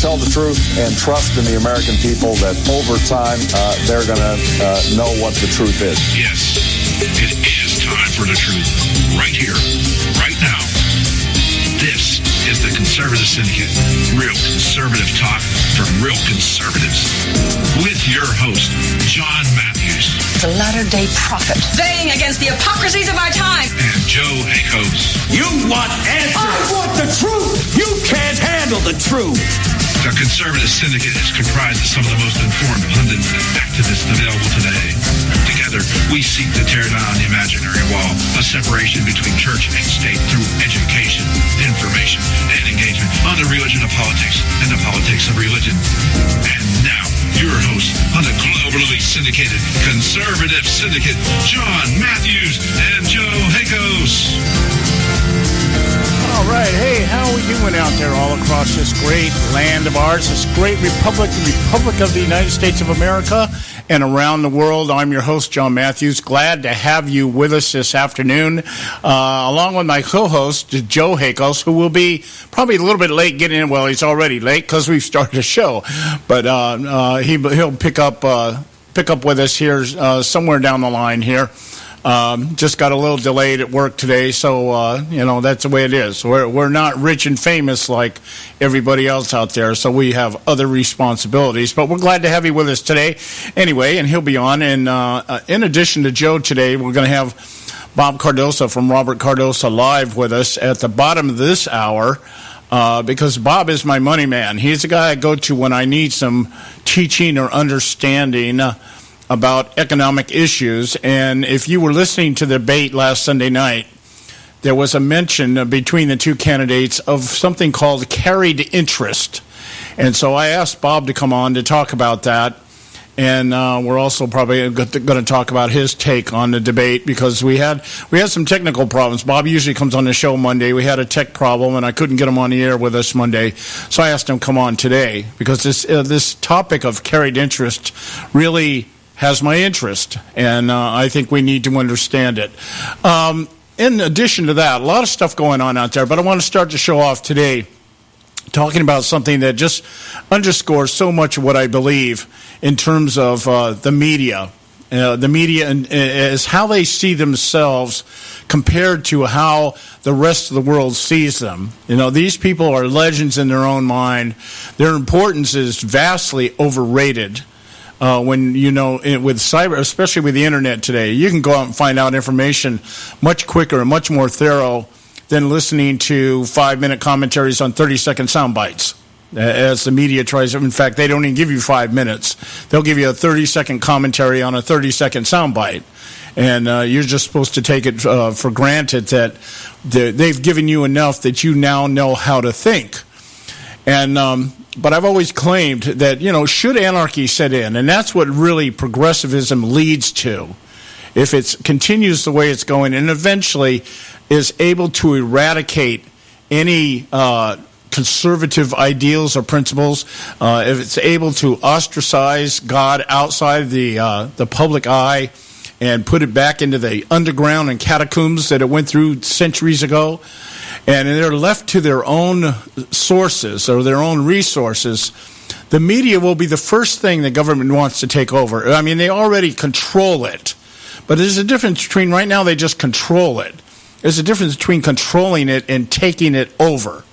tell the truth and trust in the American people that over time they're going to know what the truth is. Yes, it is time for the truth. Right here, right now. This is the Conservative Syndicate. Real conservative talk from real conservatives. With your host, John Matthews. The latter-day prophet. Saying against the hypocrisies of our time. And Joe Hakos. You want answers. I want the truth. You can't handle the truth. The Conservative Syndicate is comprised of some of the most informed pundits and activists available today. Together, we seek to tear down the imaginary wall of separation between church and state through education, information, and engagement on the religion of politics and the politics of religion. And now, your host on the globally syndicated Conservative Syndicate, John Matthews and Joe Hakos. All right. Hey, how are we doing out there all across this great land of ours, this great republic, the Republic of the United States of America, and around the world? I'm your host, John Matthews. Glad to have you with us this afternoon, along with my co-host, Joe Hakos, who will be probably a little bit late getting in. Well, he's already late because we've started a show, but he'll pick up with us here somewhere down the line here. Just got a little delayed at work today, so that's the way it is. We're not rich and famous like everybody else out there, so we have other responsibilities. But we're glad to have you with us today, anyway, and he'll be on. And in addition to Joe today, we're going to have Bob Cardosa from Robert Cardosa Live with us at the bottom of this hour. Because Bob is my money man. He's the guy I go to when I need some teaching or understanding about economic issues. And if you were listening to the debate last Sunday night, there was a mention between the two candidates of something called carried interest. And so I asked Bob to come on to talk about that. And we're also probably going to talk about his take on the debate because we had some technical problems. Bob usually comes on the show Monday. We had a tech problem, and I couldn't get him on the air with us Monday. So I asked him to come on today because this topic of carried interest really has my interest, and I think we need to understand it. In addition to that, a lot of stuff going on out there, but I want to start the show off today talking about something that just underscores so much of what I believe in terms of the media. The media is how they see themselves compared to how the rest of the world sees them. These people are legends in their own mind. Their importance is vastly overrated. When with cyber, especially with the internet today, you can go out and find out information much quicker and much more thorough than listening to 5-minute commentaries on 30-second sound bites. As the media tries to, in fact, they don't even give you 5 minutes. They'll give you a 30-second commentary on a 30-second sound bite. And you're just supposed to take it for granted that they've given you enough that you now know how to think. And but I've always claimed that, should anarchy set in, and that's what really progressivism leads to, if it continues the way it's going and eventually is able to eradicate any conservative ideals or principles, if it's able to ostracize God outside the public eye and put it back into the underground and catacombs that it went through centuries ago, and they're left to their own sources or their own resources, the media will be the first thing the government wants to take over. I mean, they already control it. But there's a difference between, right now, they just control it. There's a difference between controlling it and taking it over.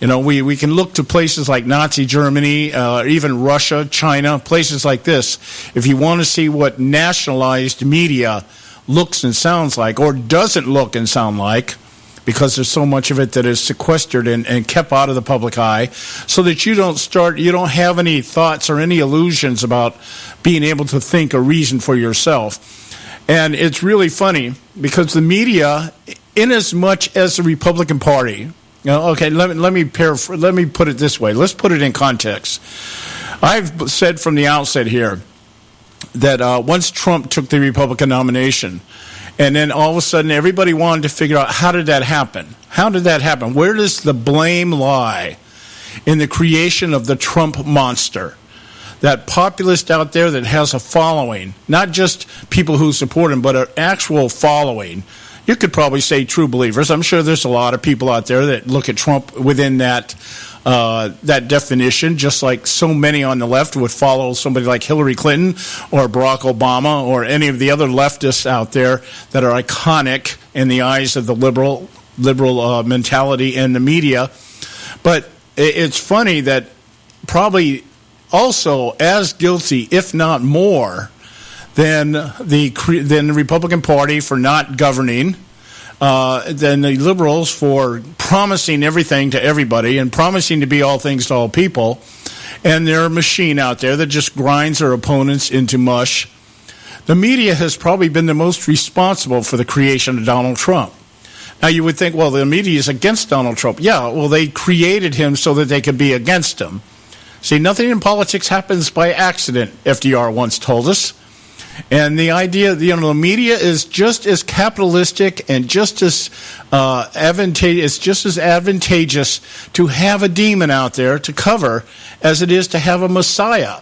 We can look to places like Nazi Germany, even Russia, China, places like this. If you want to see what nationalized media looks and sounds like, or doesn't look and sound like, because there's so much of it that is sequestered and kept out of the public eye, so that you don't have any thoughts or any illusions about being able to think or reason for yourself. And it's really funny because the media, in as much as the Republican Party, let me put it this way. Let's put it in context. I've said from the outset here that once Trump took the Republican nomination, and then all of a sudden everybody wanted to figure out, how did that happen? How did that happen? Where does the blame lie in the creation of the Trump monster? That populist out there that has a following, not just people who support him, but an actual following. you could probably say true believers. I'm sure there's a lot of people out there that look at Trump within that definition, just like so many on the left would follow somebody like Hillary Clinton or Barack Obama or any of the other leftists out there that are iconic in the eyes of the liberal mentality and the media. But it's funny that probably also as guilty, if not more, than the Republican Party for not governing, than the liberals for promising everything to everybody and promising to be all things to all people, and their machine out there that just grinds their opponents into mush. The media has probably been the most responsible for the creation of Donald Trump. Now, you would think, well, the media is against Donald Trump. Yeah, well, they created him so that they could be against him. See, nothing in politics happens by accident, FDR once told us. And the idea, the media is just as capitalistic and just as advantageous. It's just as advantageous to have a demon out there to cover as it is to have a Messiah.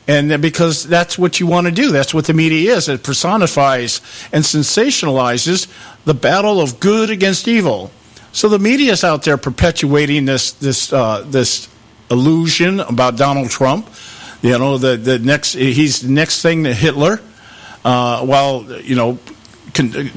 And because that's what you want to do. That's what the media is. It personifies and sensationalizes the battle of good against evil. So the media is out there perpetuating this illusion about Donald Trump. He's the next thing to Hitler, while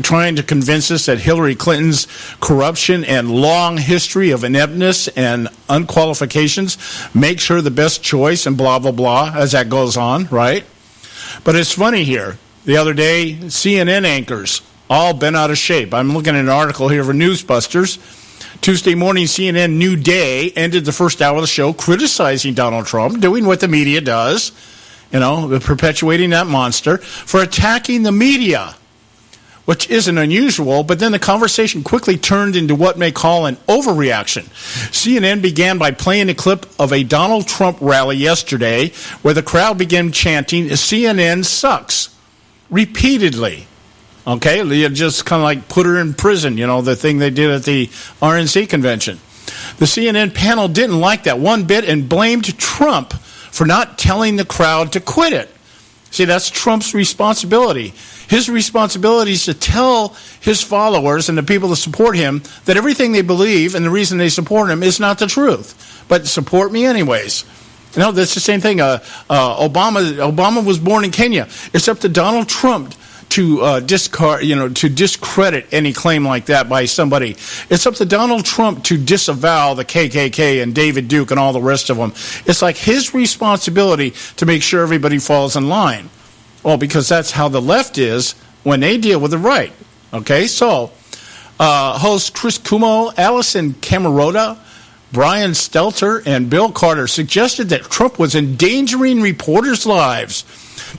trying to convince us that Hillary Clinton's corruption and long history of ineptness and unqualifications makes her the best choice, and blah blah blah as that goes on, right? But it's funny here. The other day, CNN anchors all bent out of shape. I'm looking at an article here for Newsbusters. Tuesday morning, CNN New Day ended the first hour of the show criticizing Donald Trump, doing what the media does, perpetuating that monster, for attacking the media, which isn't unusual, but then the conversation quickly turned into what may call an overreaction. CNN began by playing a clip of a Donald Trump rally yesterday where the crowd began chanting, "CNN sucks," repeatedly. Okay, you just kind of like put her in prison, the thing they did at the RNC convention. The CNN panel didn't like that one bit and blamed Trump for not telling the crowd to quit it. See, that's Trump's responsibility. His responsibility is to tell his followers and the people that support him that everything they believe and the reason they support him is not the truth. But support me anyways. That's the same thing. Obama was born in Kenya. It's up to Donald Trump to discredit any claim like that by somebody. It's up to Donald Trump to disavow the KKK and David Duke and all the rest of them. It's like his responsibility to make sure everybody falls in line. Well, because that's how the left is when they deal with the right. Okay, so hosts Chris Cuomo, Allison Camerota, Brian Stelter, and Bill Carter suggested that Trump was endangering reporters' lives,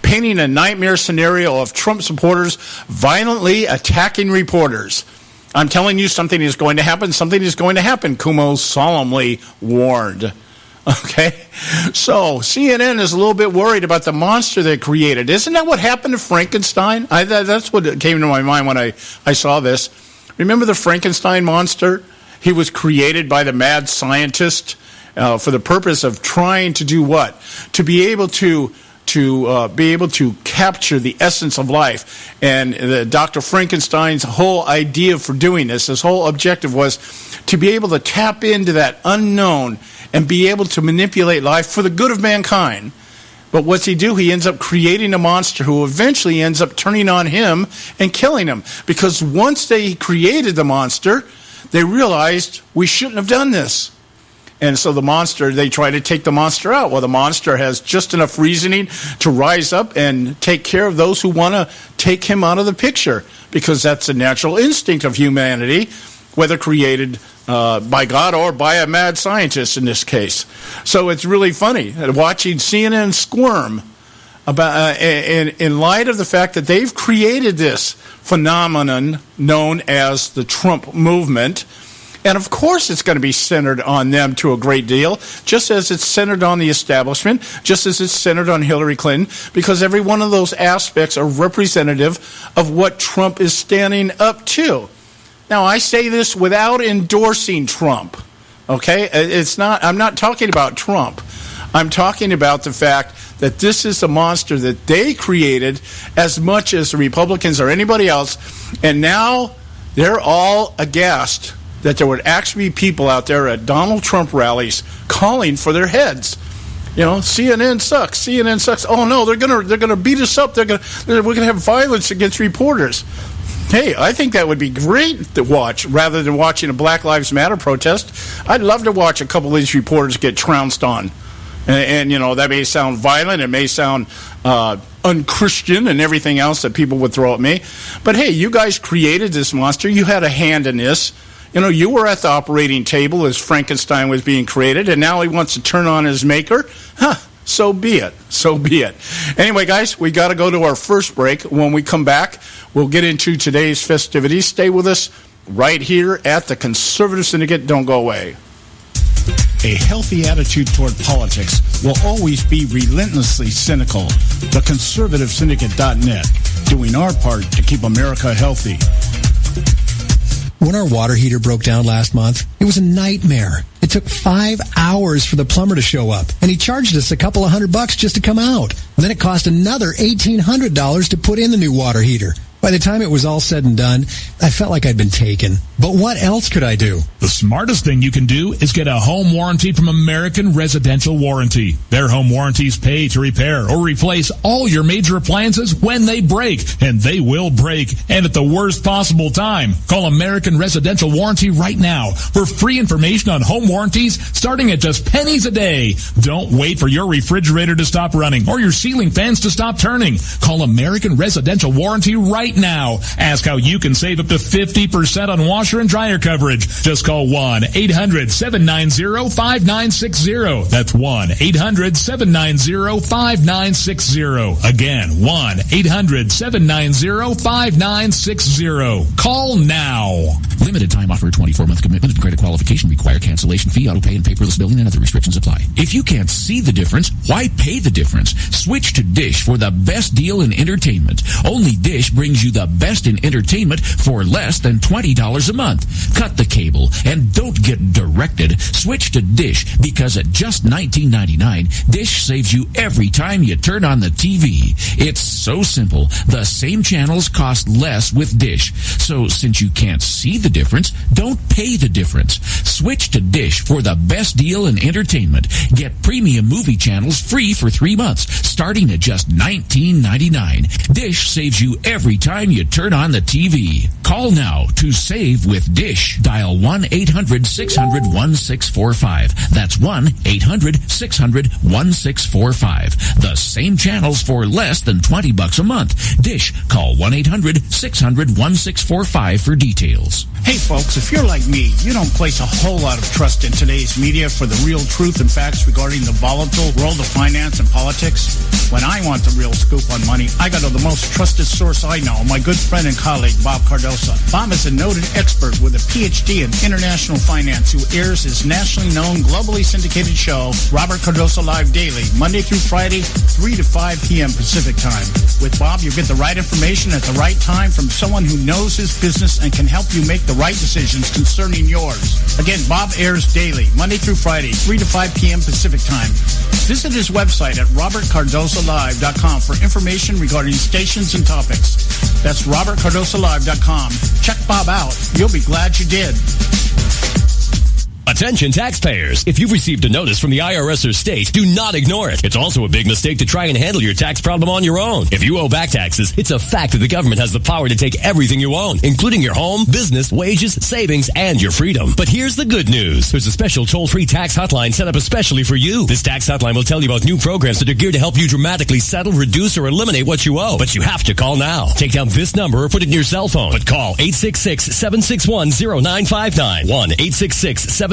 painting a nightmare scenario of Trump supporters violently attacking reporters. I'm telling you, something is going to happen. Something is going to happen, Cuomo solemnly warned. Okay? So, CNN is a little bit worried about the monster they created. Isn't that what happened to Frankenstein? That's what came to my mind when I saw this. Remember the Frankenstein monster? He was created by the mad scientist for the purpose of trying to do what? To be able to capture the essence of life. And Dr. Frankenstein's whole idea for doing this, his whole objective was to be able to tap into that unknown and be able to manipulate life for the good of mankind. But what's he do? He ends up creating a monster who eventually ends up turning on him and killing him. Because once they created the monster, they realized we shouldn't have done this. And so they try to take the monster out. Well, the monster has just enough reasoning to rise up and take care of those who want to take him out of the picture, because that's a natural instinct of humanity, whether created by God or by a mad scientist in this case. So it's really funny watching CNN squirm about in light of the fact that they've created this phenomenon known as the Trump movement. And of course it's going to be centered on them to a great deal, just as it's centered on the establishment, just as it's centered on Hillary Clinton, because every one of those aspects are representative of what Trump is standing up to. Now, I say this without endorsing Trump, okay? I'm not talking about Trump. I'm talking about the fact that this is a monster that they created as much as the Republicans or anybody else, and now they're all aghast that there would actually be people out there at Donald Trump rallies calling for their heads. You know, CNN sucks. CNN sucks. Oh no, they're gonna beat us up. We're gonna have violence against reporters. Hey, I think that would be great to watch rather than watching a Black Lives Matter protest. I'd love to watch a couple of these reporters get trounced on. And you know, that may sound violent. It may sound unchristian and everything else that people would throw at me. But hey, you guys created this monster. You had a hand in this. You know, you were at the operating table as Frankenstein was being created, and now he wants to turn on his maker. So be it. So be it. Anyway, guys, we got to go to our first break. When we come back, we'll get into today's festivities. Stay with us right here at the Conservative Syndicate. Don't go away. A healthy attitude toward politics will always be relentlessly cynical. TheConservativeSyndicate.net, doing our part to keep America healthy. When our water heater broke down last month, it was a nightmare. It took 5 hours for the plumber to show up, and he charged us a couple of $100 just to come out. And then it cost another $1,800 to put in the new water heater. By the time it was all said and done, I felt like I'd been taken. But what else could I do? The smartest thing you can do is get a home warranty from American Residential Warranty. Their home warranties pay to repair or replace all your major appliances when they break, and they will break, and at the worst possible time. Call American Residential Warranty right now for free information on home warranties starting at just pennies a day. Don't wait for your refrigerator to stop running or your ceiling fans to stop turning. Call American Residential Warranty right now. Ask how you can save up to 50% on washer and dryer coverage. Just call 1-800-790-5960. That's 1-800-790-5960. Again, 1-800-790-5960. Call now. Limited time offer, 24-month commitment and credit qualification required. Cancellation fee, auto pay, and paperless billing and other restrictions apply. If you can't see the difference, why pay the difference? Switch to Dish for the best deal in entertainment. Only Dish brings you the best in entertainment for less than $20 a month. Cut the cable and don't get directed. Switch to Dish because at just $19.99, Dish saves you every time you turn on the TV. It's so simple. The same channels cost less with Dish. So since you can't see the difference, don't pay the difference. Switch to Dish for the best deal in entertainment. Get premium movie channels free for 3 months, starting at just $19.99. Dish saves you every time you turn on the TV. Call now to save with Dish. Dial 1-800-600-1645. That's 1-800-600-1645. The same channels for less than $20 a month. Dish. Call 1-800-600-1645 for details. Hey folks, if you're like me, you don't place a whole lot of trust in today's media for the real truth and facts regarding the volatile world of finance and politics. When I want the real scoop on money, I go to the most trusted source I know, my good friend and colleague, Bob Cardoso. Bob is a noted expert with a PhD in international finance who airs his nationally known, globally syndicated show, Robert Cardoso Live Daily, Monday through Friday, 3 to 5 p.m. Pacific time. With Bob, you get the right information at the right time from someone who knows his business and can help you make the right decisions concerning yours. Again, Bob airs daily, Monday through Friday, 3 to 5 p.m. Pacific time. Visit his website at robertcardosolive.com for information regarding stations and topics. That's robertcardosolive.com. Check Bob out. You'll be glad you did. Attention taxpayers. If you've received a notice from the IRS or state, do not ignore it. It's also a big mistake to try and handle your tax problem on your own. If you owe back taxes, it's a fact that the government has the power to take everything you own, including your home, business, wages, savings, and your freedom. But here's the good news. There's a special toll-free tax hotline set up especially for you. This tax hotline will tell you about new programs that are geared to help you dramatically settle, reduce, or eliminate what you owe. But you have to call now. Take down this number or put it in your cell phone. But call 866-761-0959. 1-866-761-0959.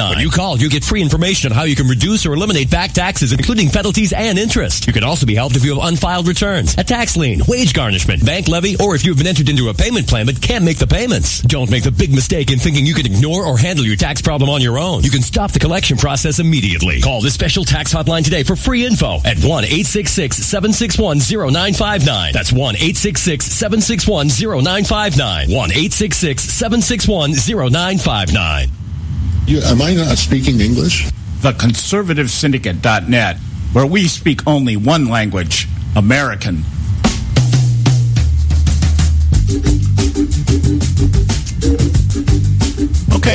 When you call, you get free information on how you can reduce or eliminate back taxes, including penalties and interest. You can also be helped if you have unfiled returns, a tax lien, wage garnishment, bank levy, or if you've been entered into a payment plan but can't make the payments. Don't make the big mistake in thinking you can ignore or handle your tax problem on your own. You can stop the collection process immediately. Call this special tax hotline today for free info at 1-866-761-0959. That's 1-866-761-0959. 1-866-761-0959. Am I not speaking English? TheConservativeSyndicate.net, where we speak only one language, American.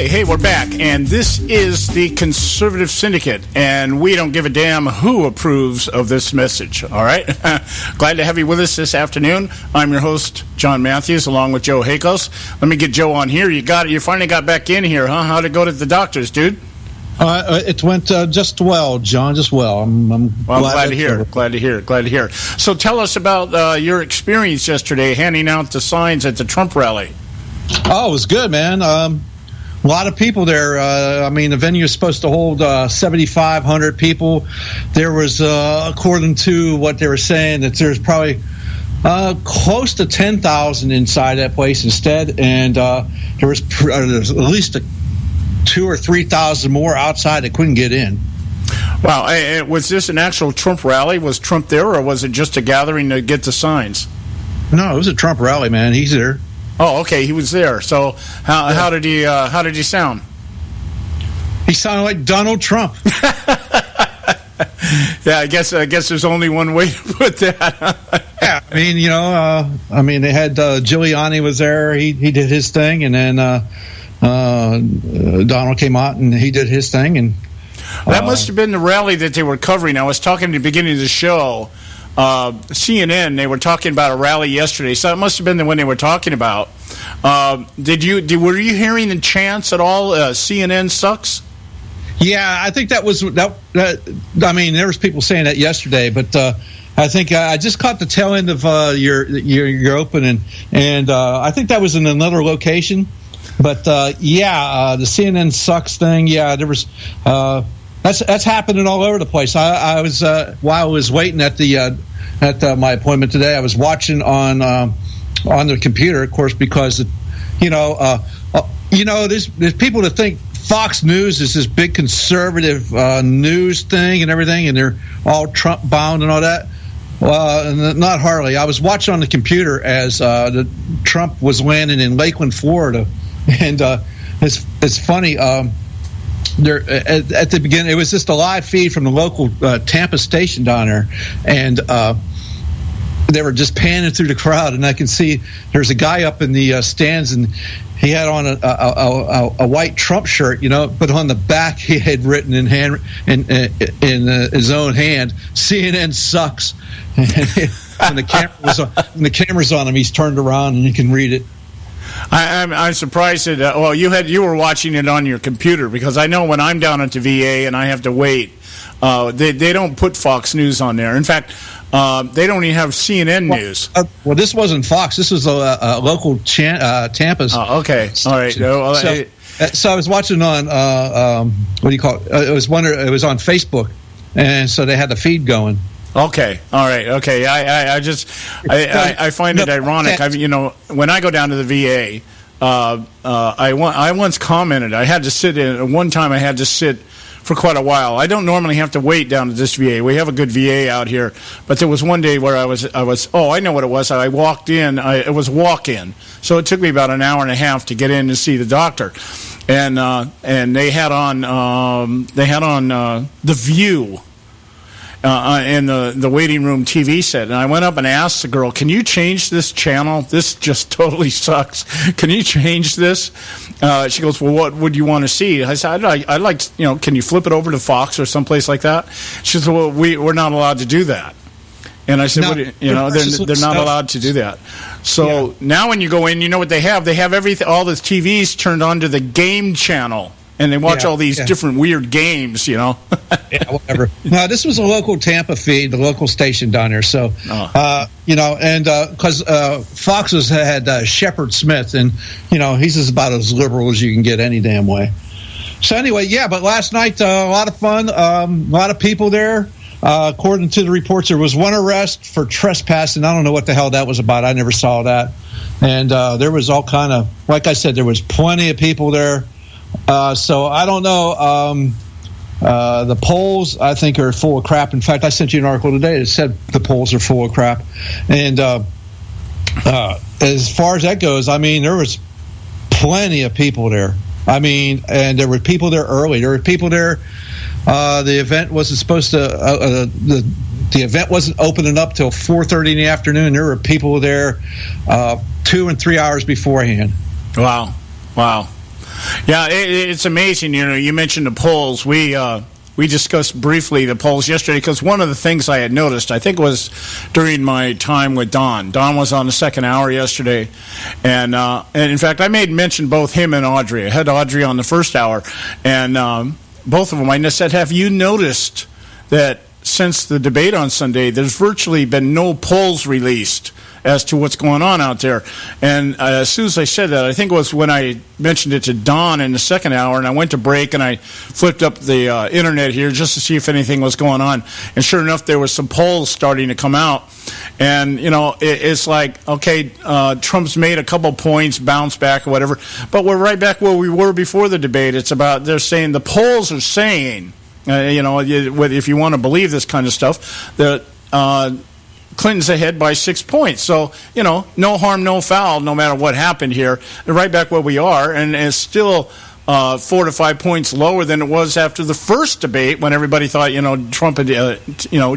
Okay, hey, we're back, and this is the Conservative Syndicate, and we don't give a damn who approves of this message, all right? Glad to have you with us this afternoon. I'm your host, John Matthews, along with Joe Hakos. Let me get Joe on here. You finally got back in here, huh? How'd it go to the doctors, dude? It went just well, John, just well. I'm glad to hear. Glad to hear. So tell us about your experience yesterday handing out the signs at the Trump rally. Oh, it was good, man. A lot of people there. The venue is supposed to hold 7,500 people. There was, according to what they were saying, that there's probably close to 10,000 inside that place instead, and there was at least 2,000 or 3,000 more outside that couldn't get in. Wow. Was this an actual Trump rally? Was Trump there, or was it just a gathering to get the signs? No, it was a Trump rally, man. He's there. Oh, okay. He was there. So how did he sound? He sounded like Donald Trump. Yeah, I guess there's only one way to put that. Yeah, they had Giuliani was there. He did his thing, and then Donald came out and he did his thing. And that must have been the rally that they were covering. I was talking at the beginning of the show. CNN, they were talking about a rally yesterday, so it must have been the one they were talking about. Were you hearing the chants at all? CNN sucks. Yeah, I think that was that. There was people saying that yesterday, but I think I just caught the tail end of your opening, and I think that was in another location. But the CNN sucks thing. Yeah, there was. That's happening all over the place. I was while I was waiting at my appointment today, I was watching on the computer, of course, because there's people that think Fox News is this big conservative news thing and everything, and they're all Trump bound and all that. Well, not hardly. I was watching on the computer as the Trump was landing in Lakeland, Florida, and it's funny. There at the beginning, it was just a live feed from the local Tampa station down there, and they were just panning through the crowd, and I can see there's a guy up in the stands, and he had on a white Trump shirt, but on the back he had written in his own hand, "CNN sucks." And the camera's on him, he's turned around and you can read it. I'm surprised that you were watching it on your computer, because I know when I'm down at the VA and I have to wait, they don't put Fox News on there. In fact, they don't even have CNN News. Well, this wasn't Fox. This was a local Tampa's. Oh, okay, all right. So I was watching on what do you call it? It was on Facebook, and so they had the feed going. Okay, all right, okay. I find it ironic. When I go down to the VA, I once commented. I had to sit in. One time, I had to sit for quite a while. I don't normally have to wait down at this VA. We have a good VA out here, but there was one day where I was. Oh, I know what it was. I walked in. It was walk-in, so it took me about an hour and a half to get in to see the doctor, and they had on The View. In the waiting room TV set, and I went up and asked the girl, "Can you change this channel? This just totally sucks. Can you change this?" She goes, "Well, what would you want to see?" I said, "I'd like, can you flip it over to Fox or someplace like that?" She said, "Well, we're not allowed to do that." And I said, they're not allowed to do that. So now when you go in, you know what they have? They have all the TVs turned on to the game channel. And they watch all these different weird games, Yeah, whatever. No, this was a local Tampa feed, the local station down there. So, and because Fox had Shepard Smith, and he's just about as liberal as you can get any damn way. So anyway, but last night a lot of fun, a lot of people there. According to the reports, there was one arrest for trespassing. I don't know what the hell that was about. I never saw that. And there was all kind of, like I said, there was plenty of people there. So I don't know. The polls, I think, are full of crap. In fact, I sent you an article today that said the polls are full of crap. And as far as that goes, there was plenty of people there. And there were people there early. There were people there. The event wasn't supposed to. The event wasn't opening up till 4:30 in the afternoon. There were people there 2 and 3 hours beforehand. Wow. Yeah, it's amazing. You know, you mentioned the polls. We discussed briefly the polls yesterday because one of the things I had noticed, I think it was during my time with Don. Don was on the second hour yesterday, and in fact, I made mention both him and Audrey. I had Audrey on the first hour, and both of them, I said, have you noticed that since the debate on Sunday, there's virtually been no polls released as to what's going on out there? And as soon as I said that, I think it was when I mentioned it to Don in the second hour, and I went to break and I flipped up the internet here just to see if anything was going on. And sure enough, there was some polls starting to come out. And, you know, it's like, okay, Trump's made a couple points, bounced back or whatever, but we're right back where we were before the debate. It's about, they're saying, the polls are saying, you know, if you want to believe this kind of stuff, that Clinton's ahead by 6 points. So, you know, no harm, no foul, no matter what happened here. They're right back where we are, and it's still 4 to 5 points lower than it was after the first debate when everybody thought, you know, Trump had,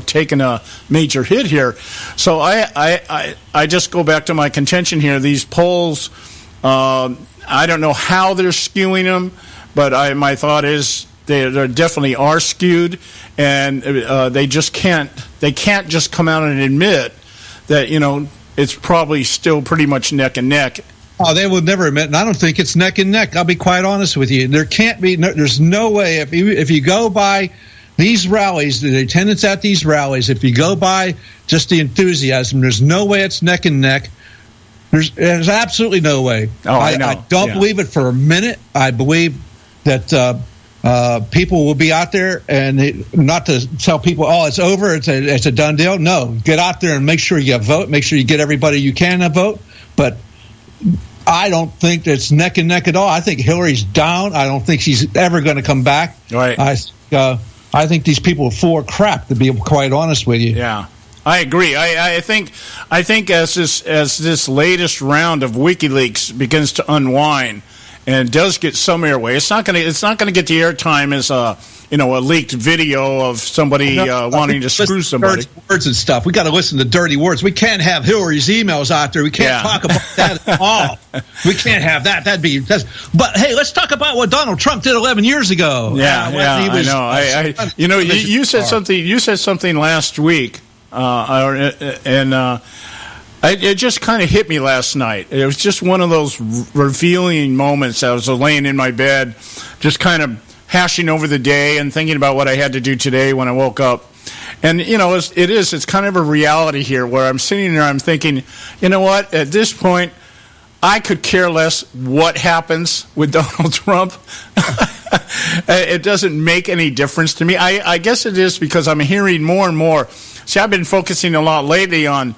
taken a major hit here. So I just go back to my contention here. These polls, I don't know how they're skewing them, but my thought is they definitely are skewed, and they can't just come out and admit that, you know, it's probably still pretty much neck and neck. Oh, they will never admit, and I don't think it's neck and neck. I'll be quite honest with you. There can't be. There's no way if you go by these rallies, the attendance at these rallies, if you go by just the enthusiasm, there's no way it's neck and neck. There's absolutely no way. Oh, I know. I don't believe it for a minute. I believe that people will be out there, and not to tell people, oh, it's over, it's a done deal. No, get out there and make sure you vote. Make sure you get everybody you can to vote. But I don't think it's neck and neck at all. I think Hillary's down. I don't think she's ever going to come back. Right. I think these people are full of crap, to be quite honest with you. Yeah. I agree. I think as this latest round of WikiLeaks begins to unwind and does get some airway, it's not going to get the airtime as a leaked video of somebody wanting to screw somebody. Dirty words and stuff. We got to listen to dirty words. We can't have Hillary's emails out there. We can't talk about that at all. We can't have that. But hey, let's talk about what Donald Trump did 11 years ago. I know. You said something. You said something last week. It just kind of hit me last night. It was just one of those revealing moments. I was laying in my bed, just kind of hashing over the day and thinking about what I had to do today when I woke up. And, you know, it's kind of a reality here where I'm sitting there, I'm thinking, you know what, at this point, I could care less what happens with Donald Trump. It doesn't make any difference to me. I guess it is because I'm hearing more and more. See, I've been focusing a lot lately on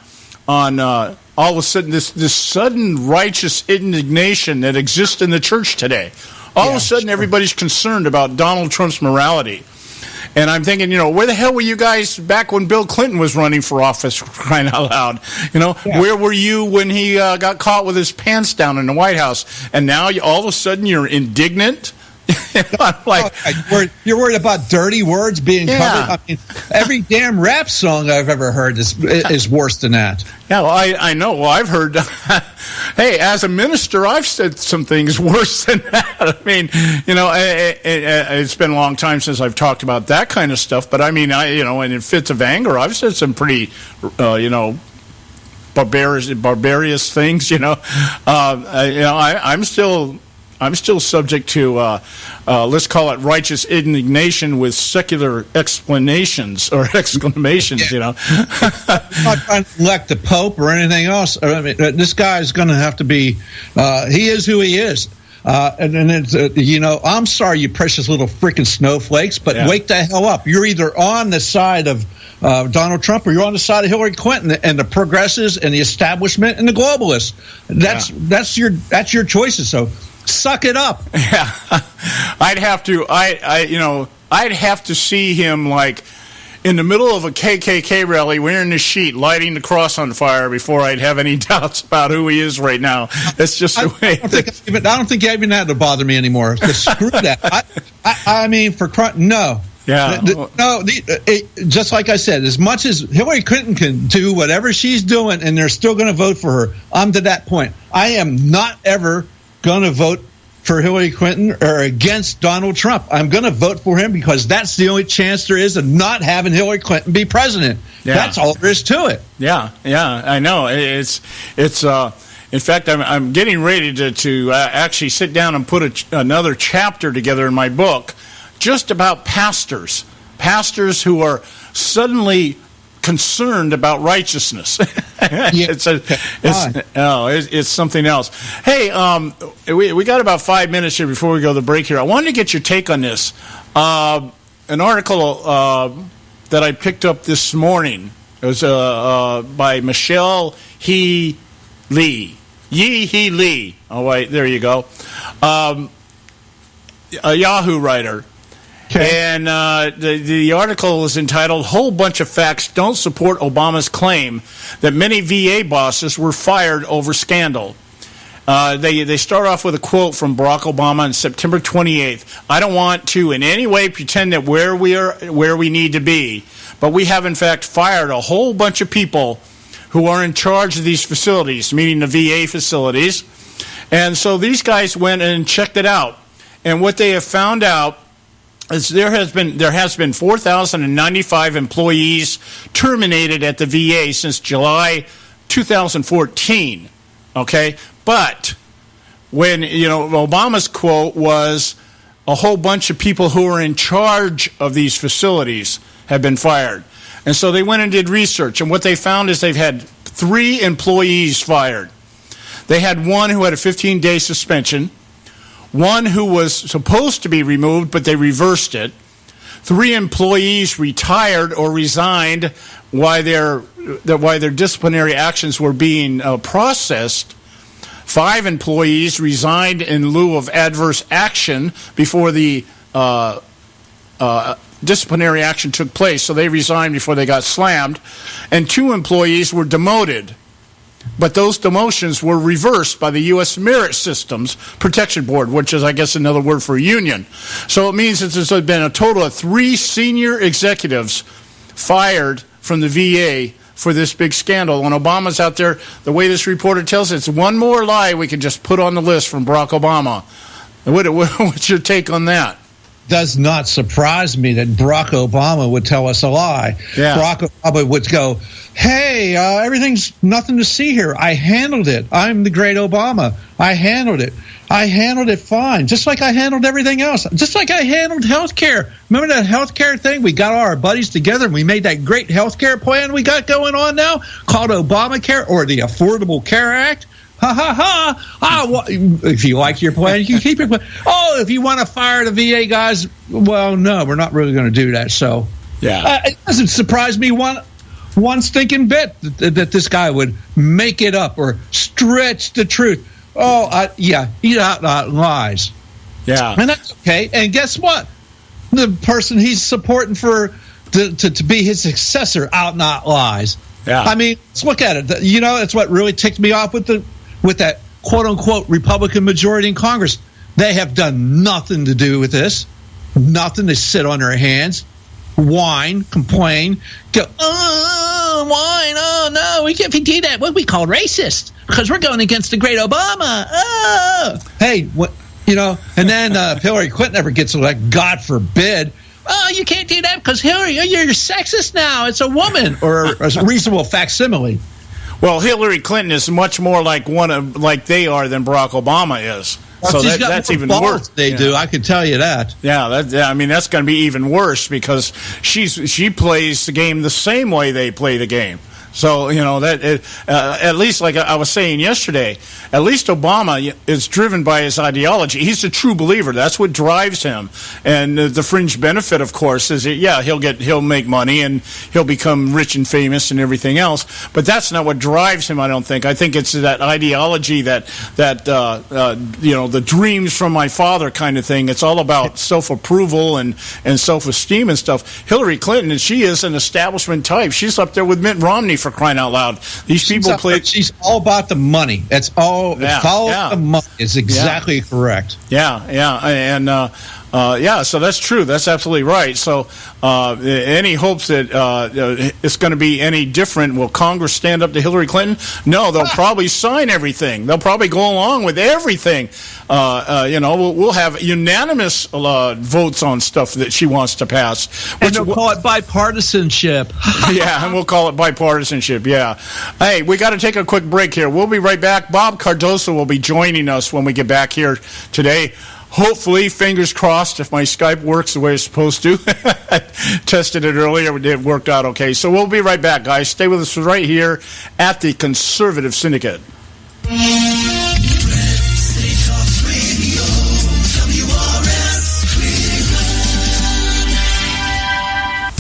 all of a sudden this sudden righteous indignation that exists in the church today. All of a sudden, everybody's concerned about Donald Trump's morality. And I'm thinking, you know, where the hell were you guys back when Bill Clinton was running for office, crying out loud? You know, where were you when he got caught with his pants down in the White House? And now all of a sudden you're indignant? Like, you're worried about dirty words being covered? I mean, every damn rap song I've ever heard is worse than that. Yeah, well, I know. Well, I've heard, hey, as a minister, I've said some things worse than that. I mean, you know, it's been a long time since I've talked about that kind of stuff. But I mean, and in fits of anger, I've said some pretty, barbarous things. I'm still subject to, let's call it righteous indignation with secular explanations or exclamations, you know. I'm not trying to elect the Pope or anything else. I mean, this guy is going to have to be, he is who he is. And it's, I'm sorry, you precious little freaking snowflakes, but wake the hell up. You're either on the side of Donald Trump or you're on the side of Hillary Clinton and the progressives and the establishment and the globalists. That's your choices. So suck it up. Yeah, I'd have to see him like in the middle of a KKK rally wearing a sheet, lighting the cross on fire before I'd have any doubts about who he is right now. That's just the way. I don't think even that would bother me anymore. Screw that. I mean, no. Yeah. Just like I said, as much as Hillary Clinton can do whatever she's doing and they're still going to vote for her, I'm to that point. I am not ever going to vote for Hillary Clinton or against Donald Trump. I'm going to vote for him because that's the only chance there is of not having Hillary Clinton be president. Yeah. That's all there is to it. Yeah, I know. It's. In fact, I'm getting ready to actually sit down and put another chapter together in my book, just about pastors who are suddenly concerned about righteousness. It's something else. Hey, we got about 5 minutes here before we go to the break here. I wanted to get your take on this. An article that I picked up this morning. It was by Michelle Lee. Yee Lee. Oh, wait, there you go. A Yahoo writer. Okay. And the article is entitled, "Whole Bunch of Facts Don't Support Obama's Claim That Many VA Bosses Were Fired Over Scandal." They start off with a quote from Barack Obama on September 28th. "I don't want to in any way pretend that where we need to be, but we have in fact fired a whole bunch of people who are in charge of these facilities," meaning the VA facilities. And so these guys went and checked it out. And what they have found out is there has been 4,095 employees terminated at the VA since July 2014. Okay? But when, Obama's quote was a whole bunch of people who are in charge of these facilities have been fired. And so they went and did research, and what they found is they've had 3 employees fired. They had one who had a 15-day suspension, one who was supposed to be removed, but they reversed it. 3 employees retired or resigned while their disciplinary actions were being processed. 5 employees resigned in lieu of adverse action before the disciplinary action took place, so they resigned before they got slammed. And 2 employees were demoted. But those demotions were reversed by the U.S. Merit Systems Protection Board, which is, I guess, another word for a union. So it means that there's been a total of 3 senior executives fired from the VA for this big scandal. When Obama's out there, the way this reporter tells it, it's one more lie we can just put on the list from Barack Obama. What's your take on that? Does not surprise me that Barack Obama would tell us a lie. Yeah. Barack Obama would go, "Hey, everything's nothing to see here. I handled it. I'm the great Obama. I handled it. I handled it fine, just like I handled everything else. Just like I handled health care. Remember that health care thing? We got all our buddies together and we made that great health care plan we got going on now called Obamacare or the Affordable Care Act. Ha, ha, ha. If you like your plan, you can keep your plan. Oh, if you want to fire the VA guys, well, no, we're not really going to do that. So, yeah, it doesn't surprise me one stinking bit that this guy would make it up or stretch the truth. Oh, he out lies. Yeah, and that's okay. And guess what? The person he's supporting to be his successor out not lies. Yeah, I mean, let's look at it. That's what really ticked me off with that quote-unquote Republican majority in Congress. They have done nothing to do with this, nothing to sit on their hands, whine, complain, go, whine, oh, no, we can't do that. What we call racist because we're going against the great Obama. Oh. Hey, and then if Hillary Clinton ever gets elected, God forbid, oh, you can't do that because Hillary, you're sexist now. It's a woman or a reasonable facsimile. Well, Hillary Clinton is much more like they are than Barack Obama is. Well, so that's even worse. They do. I can tell you that. Yeah, I mean that's going to be even worse because she plays the game the same way they play the game. So at least like I was saying yesterday, at least Obama is driven by his ideology. He's a true believer. That's what drives him. And the fringe benefit, of course, is he'll make money and he'll become rich and famous and everything else. But that's not what drives him. I don't think. I think it's that ideology that the dreams from my father kind of thing. It's all about self-approval and self-esteem and stuff. Hillary Clinton, and she is an establishment type. She's up there with Mitt Romney for crying out loud. These people play. She's all about the money. That's all. Yeah, follow the money is exactly correct. Yeah, and So that's true. That's absolutely right. So any hopes that it's going to be any different, will Congress stand up to Hillary Clinton? No, they'll probably sign everything. They'll probably go along with everything. We'll have unanimous votes on stuff that she wants to pass. And they'll call it bipartisanship. Yeah, and we'll call it bipartisanship, yeah. Hey, we got to take a quick break here. We'll be right back. Bob Cardoso will be joining us when we get back here today. Hopefully, fingers crossed, if my Skype works the way it's supposed to. I tested it earlier. It worked out okay. So we'll be right back, guys. Stay with us right here at the Conservative Syndicate.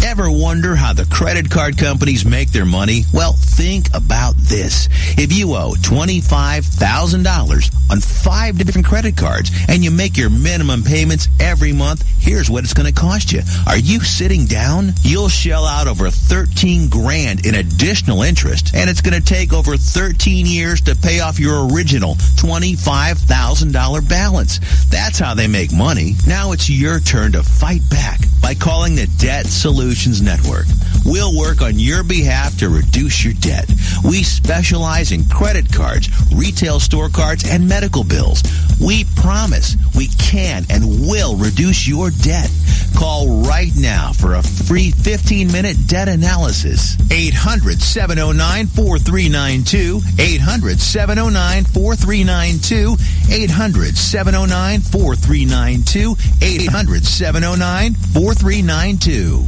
Ever wonder how the credit card companies make their money? Well, think about this. If you owe $25,000 on 5 different credit cards and you make your minimum payments every month, here's what it's going to cost you. Are you sitting down? You'll shell out over $13,000 in additional interest, and it's going to take over 13 years to pay off your original $25,000 balance. That's how they make money. Now it's your turn to fight back by calling the Debt Solutions Network. We'll work on your behalf to reduce your debt. We specialize in credit cards, retail store cards, and medical bills. We promise we can and will reduce your debt. Call right now for a free 15-minute debt analysis. 800-709-4392. 800-709-4392. 800-709-4392. 800-709-4392.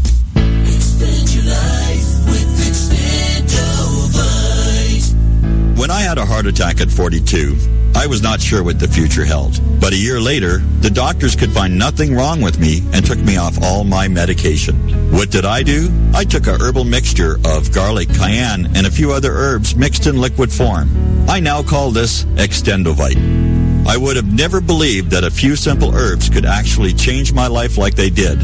Expand your life with Expandovite. When I had a heart attack at 42, I was not sure what the future held. But a year later, the doctors could find nothing wrong with me and took me off all my medication. What did I do? I took a herbal mixture of garlic, cayenne, and a few other herbs mixed in liquid form. I now call this Extendovite. I would have never believed that a few simple herbs could actually change my life like they did.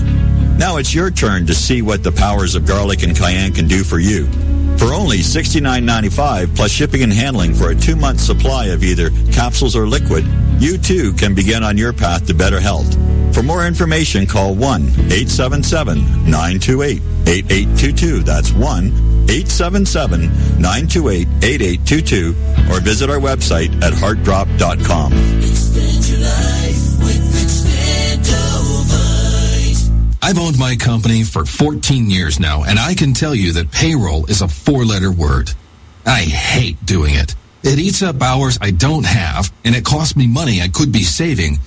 Now it's your turn to see what the powers of garlic and cayenne can do for you. For only $69.95 plus shipping and handling for a 2-month supply of either capsules or liquid, you too can begin on your path to better health. For more information, call 1-877-928-8822. That's 1-877-928-8822. Or visit our website at heartdrop.com. Expand your life with Expandovite. I've owned my company for 14 years now, and I can tell you that payroll is a 4-letter word. I hate doing it. It eats up hours I don't have, and it costs me money I could be saving.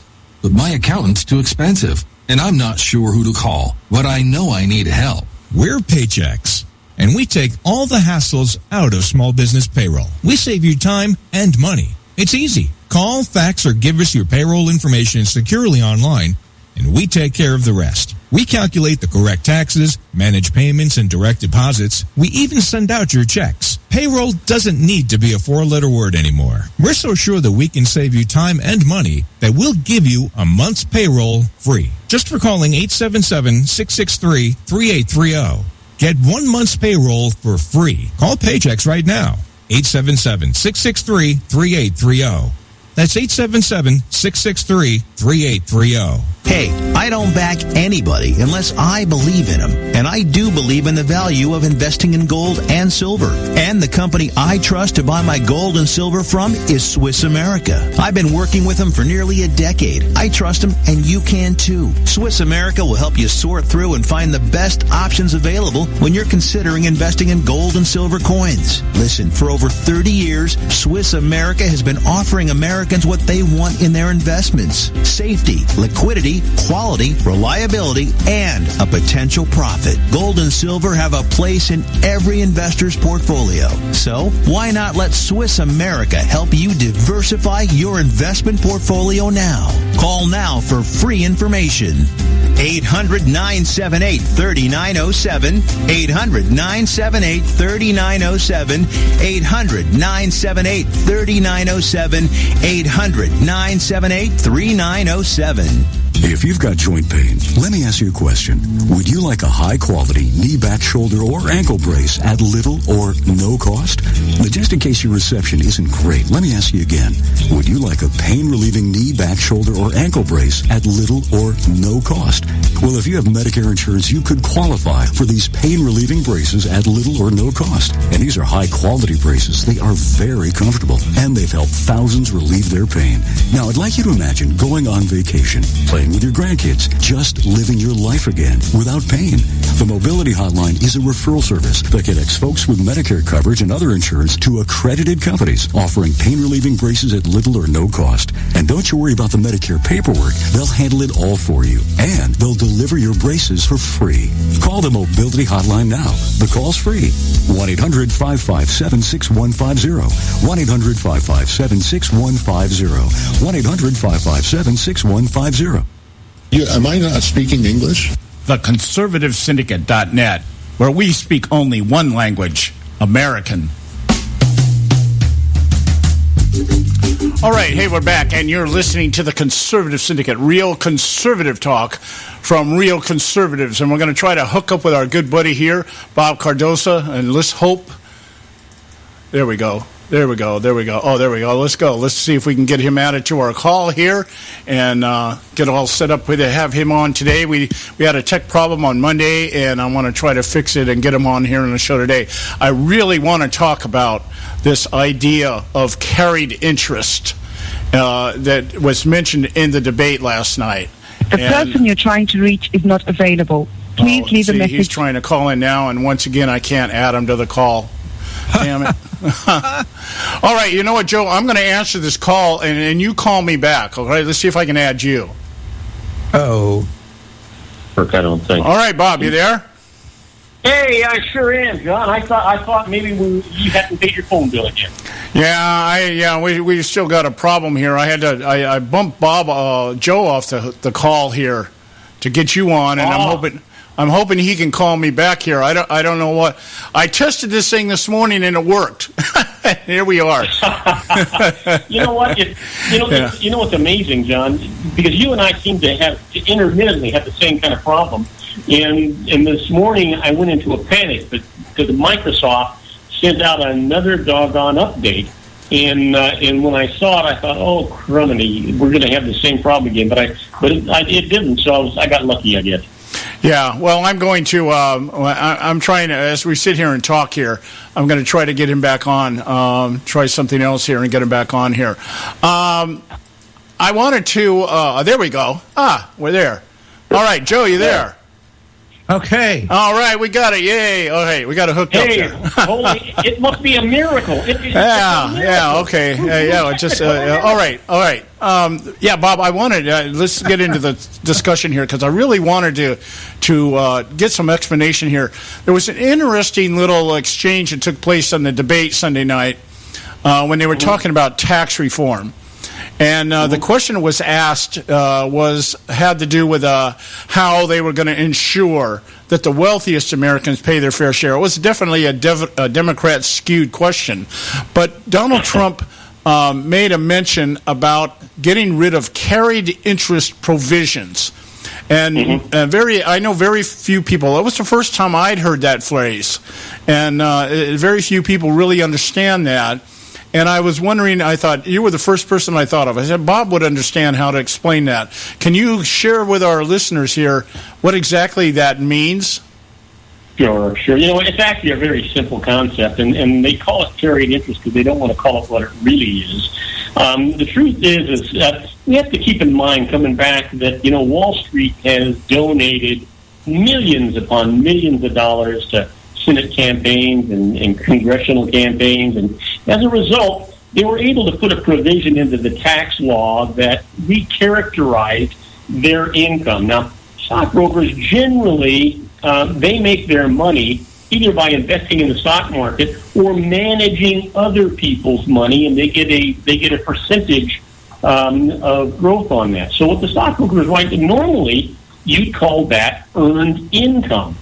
But my accountant's too expensive, and I'm not sure who to call. But I know I need help. We're Paychex, and we take all the hassles out of small business payroll. We save you time and money. It's easy. Call, fax, or give us your payroll information securely online, and we take care of the rest. We calculate the correct taxes, manage payments and direct deposits. We even send out your checks. Payroll doesn't need to be a 4-letter word anymore. We're so sure that we can save you time and money that we'll give you a month's payroll free. Just for calling 877-663-3830. Get 1 month's payroll for free. Call Paychex right now. 877-663-3830. That's 877-663-3830. Hey, I don't back anybody unless I believe in them. And I do believe in the value of investing in gold and silver. And the company I trust to buy my gold and silver from is Swiss America. I've been working with them for nearly a decade. I trust them, and you can too. Swiss America will help you sort through and find the best options available when you're considering investing in gold and silver coins. Listen, for over 30 years, Swiss America has been offering Americans what they want in their investments: safety, liquidity, quality, reliability, and a potential profit. Gold and silver have a place in every investor's portfolio. So why not let Swiss America help you diversify your investment portfolio now? Call now for free information. 800-978-3907. 800-978-3907. 800-978-3907. 800-978-3907. If you've got joint pain, let me ask you a question. Would you like a high-quality knee, back, shoulder, or ankle brace at little or no cost? But just in case your reception isn't great, let me ask you again. Would you like a pain-relieving knee, back, shoulder, or ankle brace at little or no cost? Well, if you have Medicare insurance, you could qualify for these pain-relieving braces at little or no cost. And these are high-quality braces. They are very comfortable, and they've helped thousands relieve their pain. Now, I'd like you to imagine going on vacation, playing with your grandkids, just living your life again without pain. The Mobility Hotline is a referral service that connects folks with Medicare coverage and other insurance to accredited companies offering pain-relieving braces at little or no cost. And don't you worry about the Medicare paperwork. They'll handle it all for you, and they'll deliver your braces for free. Call the Mobility Hotline now. The call's free. 1-800-557-6150. 1-800-557-6150. 1-800-557-6150. Am I not speaking English? TheConservativeSyndicate.net, where we speak only one language, American. All right, hey, we're back, and you're listening to the Conservative Syndicate, real conservative talk from real conservatives. And we're going to try to hook up with our good buddy here, Bob Cardoza, and let's hope. There we go. Oh, there we go. Let's go. Let's see if we can get him added to our call here and get all set up to have him on today. We had a tech problem on Monday, and I want to try to fix it and get him on here on the show today. I really want to talk about this idea of carried interest that was mentioned in the debate last night. The person you're trying to reach is not available. Please leave a message. He's trying to call in now, and once again, I can't add him to the call. Damn it. All right, you know what, Joe? I'm going to answer this call, and you call me back, all right? Let's see if I can add you. Oh. I don't think. All right, Bob, you there? Hey, I sure am, John. I thought maybe you hadn't paid your phone bill again. Yeah, we still got a problem here. I bumped Joe off the call here to get you on, and I'm hoping he can call me back here. I don't know what. I tested this thing this morning and it worked. Here we are. You know what? You know what's amazing, John? Because you and I seem to intermittently have the same kind of problem. And this morning I went into a panic because Microsoft sent out another doggone update. And when I saw it, I thought, "Oh, crumbly, we're going to have the same problem again." But it didn't. So I got lucky, I guess. Yeah, well, I'm going to. I'm trying to, as we sit here and talk here, I'm going to try to get him back on. Try something else here and get him back on here. I wanted to. There we go. We're there. All right, Joe, you there? Okay. All right, we got it. Yay! Okay, we got it hooked up there. Holy, it must be a miracle. Yeah. Okay. Just all right. Yeah, Bob, I wanted. Let's get into the discussion here because I really wanted to get some explanation here. There was an interesting little exchange that took place on the debate Sunday night when they were talking about tax reform. And the question was asked had to do with how they were going to ensure that the wealthiest Americans pay their fair share. It was definitely a Democrat-skewed question. But Donald Trump made a mention about getting rid of carried interest provisions. And I know very few people. It was the first time I'd heard that phrase. And very few people really understand that. And I was wondering, I thought, you were the first person I thought of. I said, Bob would understand how to explain that. Can you share with our listeners here what exactly that means? Sure. You know, it's actually a very simple concept, and they call it carried interest because they don't want to call it what it really is. The truth is we have to keep in mind, coming back, that, you know, Wall Street has donated millions upon millions of dollars to Senate campaigns and congressional campaigns, and as a result, they were able to put a provision into the tax law that recharacterized their income. Now, stockbrokers generally, they make their money either by investing in the stock market or managing other people's money, and they get a percentage of growth on that. So what the stockbrokers write, normally you'd call that earned income.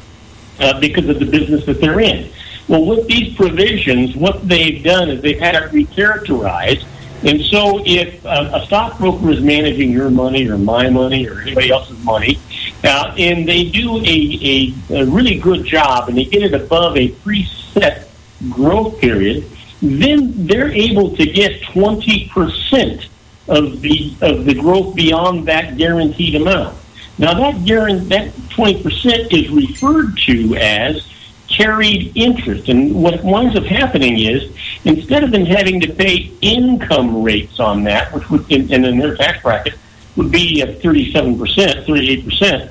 Because of the business that they're in. Well, with these provisions, what they've done is they've had it recharacterized, And so if a stockbroker is managing your money or my money or anybody else's money, and they do a really good job and they get it above a preset growth period, then they're able to get 20% of the growth beyond that guaranteed amount. Now that 20% is referred to as carried interest, and what winds up happening is instead of them having to pay income rates on that, which would in their tax bracket would be at 37%, 38%,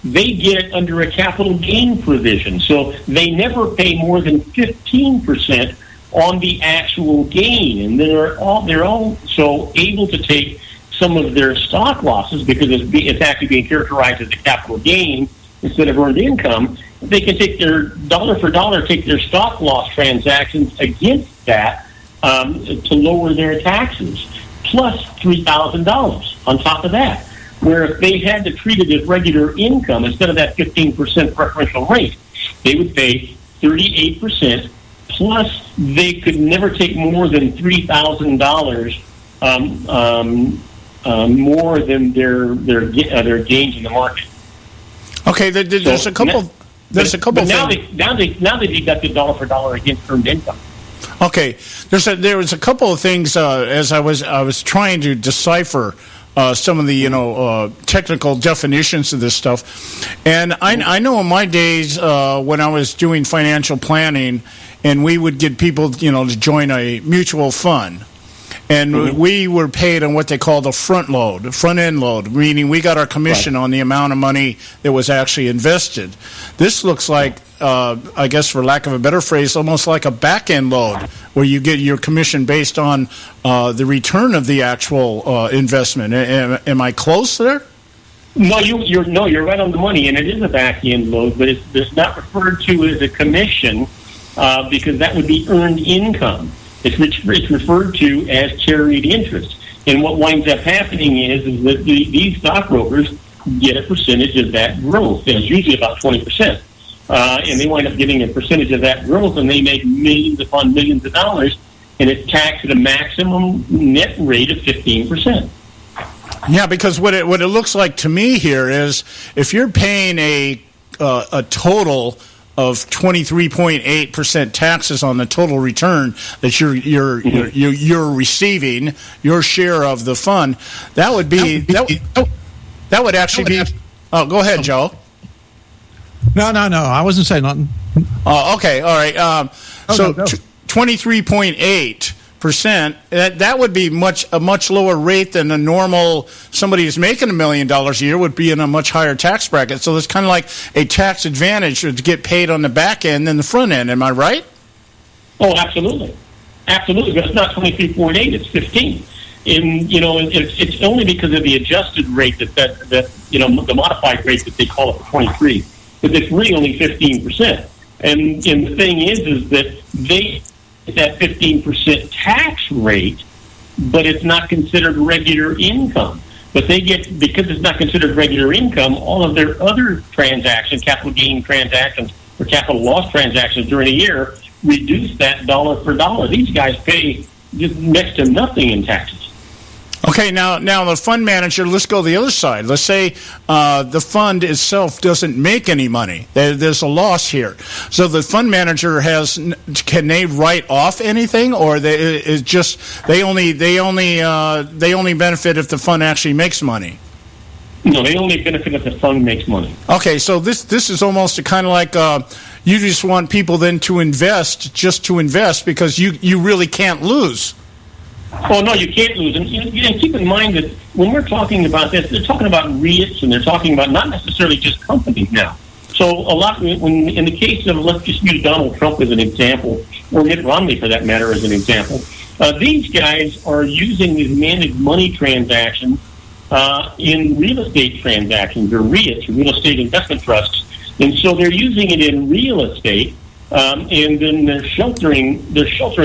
they get it under a capital gain provision, so they never pay more than 15% on the actual gain, and they're also able to take some of their stock losses because it's actually being characterized as a capital gain instead of earned income. They can take their dollar for dollar, take their stock loss transactions against that to lower their taxes, plus $3,000 on top of that. Where if they had to treat it as regular income instead of that 15% preferential rate, they would pay 38%. Plus, they could never take more than $3,000 more than their gains in the market. Okay, there's a couple. There's a couple. But now they deducted dollar for dollar against earned income. Okay, there was a couple of things as I was trying to decipher some of the technical definitions of this stuff, and I know in my days when I was doing financial planning, and we would get people to join a mutual fund. And we were paid on what they call the front end load, meaning we got our commission on the amount of money that was actually invested. This looks like, I guess for lack of a better phrase, almost like a back end load, where you get your commission based on the return of the actual investment. Am I close there? No, you're right on the money, and it is a back end load, but it's not referred to as a commission because that would be earned income. It's referred to as carried interest. And what winds up happening is that these stockbrokers get a percentage of that growth, and it's usually about 20%. And they wind up getting a percentage of that growth, and they make millions upon millions of dollars, and it's taxed at a maximum net rate of 15%. Yeah, because what it looks like to me here is if you're paying a total of 23.8% taxes on the total return that you're receiving, your share of the fund, that would actually be. Oh, go ahead, Joe. No. I wasn't saying nothing. Oh, okay, all right. 23.8%. That would be a much lower rate than a normal somebody who's making $1 million a year would be in a much higher tax bracket. So it's kind of like a tax advantage to get paid on the back end than the front end. Am I right? Oh, absolutely. But it's not 23.8; it's 15. And it's only because of the adjusted rate that the modified rate that they call it 23. But it's really only 15%. And the thing is that they that 15% tax rate, but it's not considered regular income. But they get, because it's not considered regular income, all of their other transactions, capital gain transactions or capital loss transactions during a year, reduce that dollar for dollar. These guys pay just next to nothing in taxes. Okay, now the fund manager, let's go the other side. Let's say the fund itself doesn't make any money. There's a loss here. So the fund manager can they write off anything, or they only benefit if the fund actually makes money? No, they only benefit if the fund makes money. Okay, so this is almost a kind of like you just want people then to invest just to invest because you really can't lose. Oh, no, you can't lose. And keep in mind that when we're talking about this, they're talking about REITs, and they're talking about not necessarily just companies now. So a lot, when in the case of, let's just use Donald Trump as an example, or Mitt Romney for that matter as an example, these guys are using these managed money transactions in real estate transactions, or REITs, or real estate investment trusts. And so they're using it in real estate, and then they're sheltering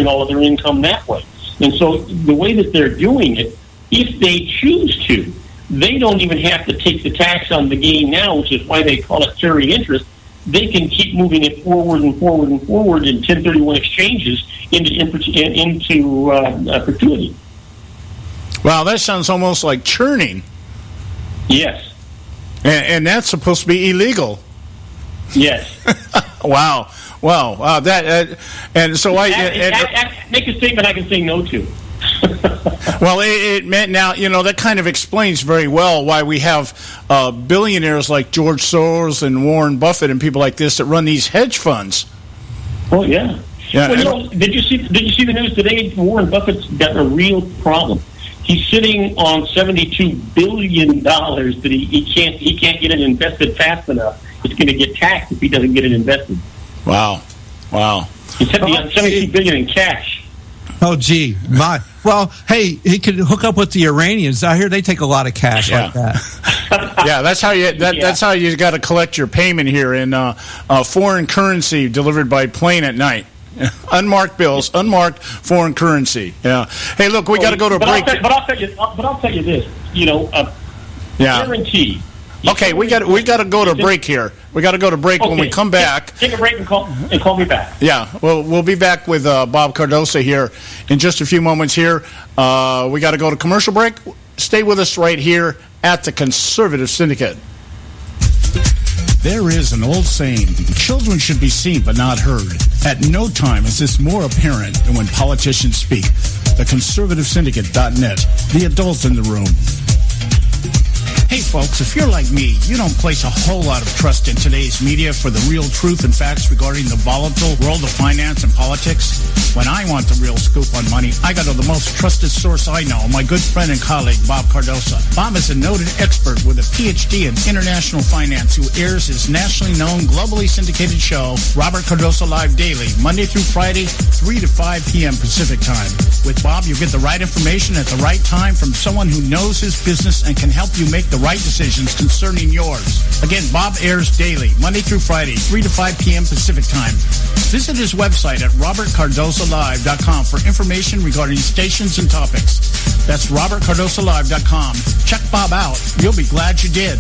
all of their income that way. And so the way that they're doing it, if they choose to, they don't even have to take the tax on the gain now, which is why they call it carried interest. they can keep moving it forward and forward and forward in 1031 exchanges into perpetuity. Wow, that sounds almost like churning. Yes. And that's supposed to be illegal. Yes. Wow. That and so make a statement I can say no to. Well, it meant now, that kind of explains very well why we have billionaires like George Soros and Warren Buffett and people like this that run these hedge funds. Oh yeah. Well, did you see the news today? Warren Buffett's got a real problem. He's sitting on $72 billion that he can't get it invested fast enough. It's going to get taxed if he doesn't get it invested. Wow. He's sitting on $72 billion in cash. Oh, gee. Well, hey, he could hook up with the Iranians. I hear they take a lot of cash like that. Yeah, that's how you that's how you got to collect your payment here in foreign currency delivered by plane at night. Unmarked bills, unmarked foreign currency. Yeah. Hey, look, we got to go to a break. But I'll tell you this. Guarantee. Okay, we got to go to a break here. We got to go to break. Okay. When we come back. Take a break and call me back. Yeah, we'll be back with Bob Cardoso here in just a few moments here. We got to go to commercial break. Stay with us right here at the Conservative Syndicate. There is an old saying, children should be seen but not heard. At no time is this more apparent than when politicians speak. TheConservativeSyndicate.net, the adult in the room. Hey folks, if you're like me, you don't place a whole lot of trust in today's media for the real truth and facts regarding the volatile world of finance and politics. When I want the real scoop on money, I go to the most trusted source I know, my good friend and colleague, Bob Cardoso. Bob is a noted expert with a PhD in international finance who airs his nationally known, globally syndicated show, Robert Cardoso Live Daily, Monday through Friday, 3 to 5 p.m. Pacific Time. With Bob, you get the right information at the right time from someone who knows his business and can help you make the right decisions concerning yours. Again, Bob airs daily, Monday through Friday, 3 to 5 p.m. Pacific Time. Visit his website at robertcardosolive.com for information regarding stations and topics. That's robertcardosolive.com. Check Bob out. You'll be glad you did.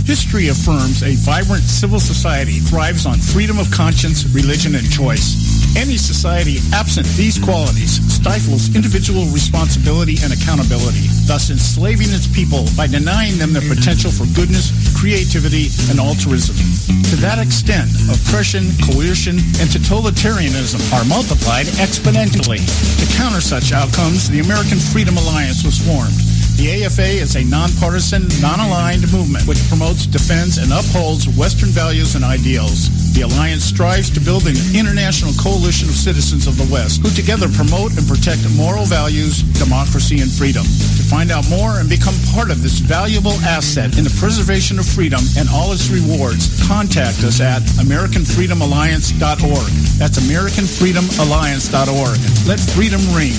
History affirms a vibrant civil society thrives on freedom of conscience, religion, and choice. Any society absent these qualities stifles individual responsibility and accountability, thus enslaving its people by denying them their potential for goodness, creativity, and altruism. To that extent, oppression, coercion, and totalitarianism are multiplied exponentially. To counter such outcomes, the American Freedom Alliance was formed. The AFA is a nonpartisan, non-aligned movement which promotes, defends, and upholds Western values and ideals. The Alliance strives to build an international coalition of citizens of the West who together promote and protect moral values, democracy, and freedom. To find out more and become part of this valuable asset in the preservation of freedom and all its rewards, contact us at AmericanFreedomAlliance.org. That's AmericanFreedomAlliance.org. Let freedom ring.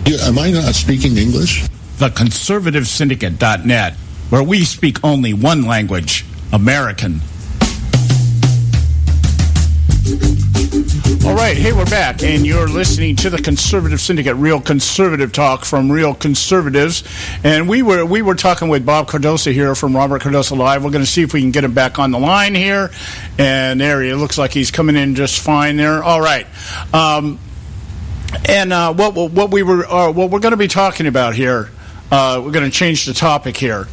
Am I not speaking English? TheConservativeSyndicate.net, where we speak only one language, American. All right, hey, we're back, and you're listening to the Conservative Syndicate, real conservative talk from real conservatives. And we were talking with Bob Cardoso here from Robert Cardoso Live. We're going to see if we can get him back on the line here. And there he looks like he's coming in just fine there. All right. What we're going to be talking about here, we're going to change the topic here,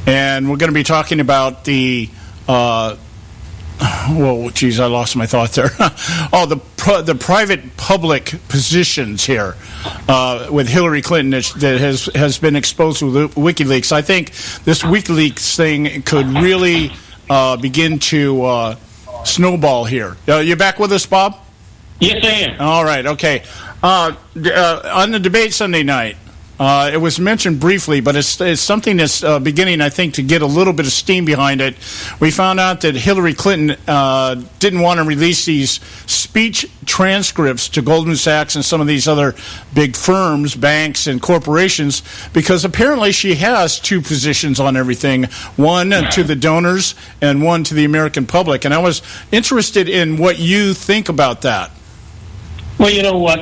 and we're going to be talking about the. I lost my thought there. The private-public positions here with Hillary Clinton that has been exposed with WikiLeaks. I think this WikiLeaks thing could really begin to snowball here. You back with us, Bob? Yes, I am. All right, okay. On the debate Sunday night, it was mentioned briefly, but it's something that's beginning, I think, to get a little bit of steam behind it. We found out that Hillary Clinton didn't want to release these speech transcripts to Goldman Sachs and some of these other big firms, banks, and corporations because apparently she has two positions on everything, one to the donors and one to the American public. And I was interested in what you think about that. Well, you know what?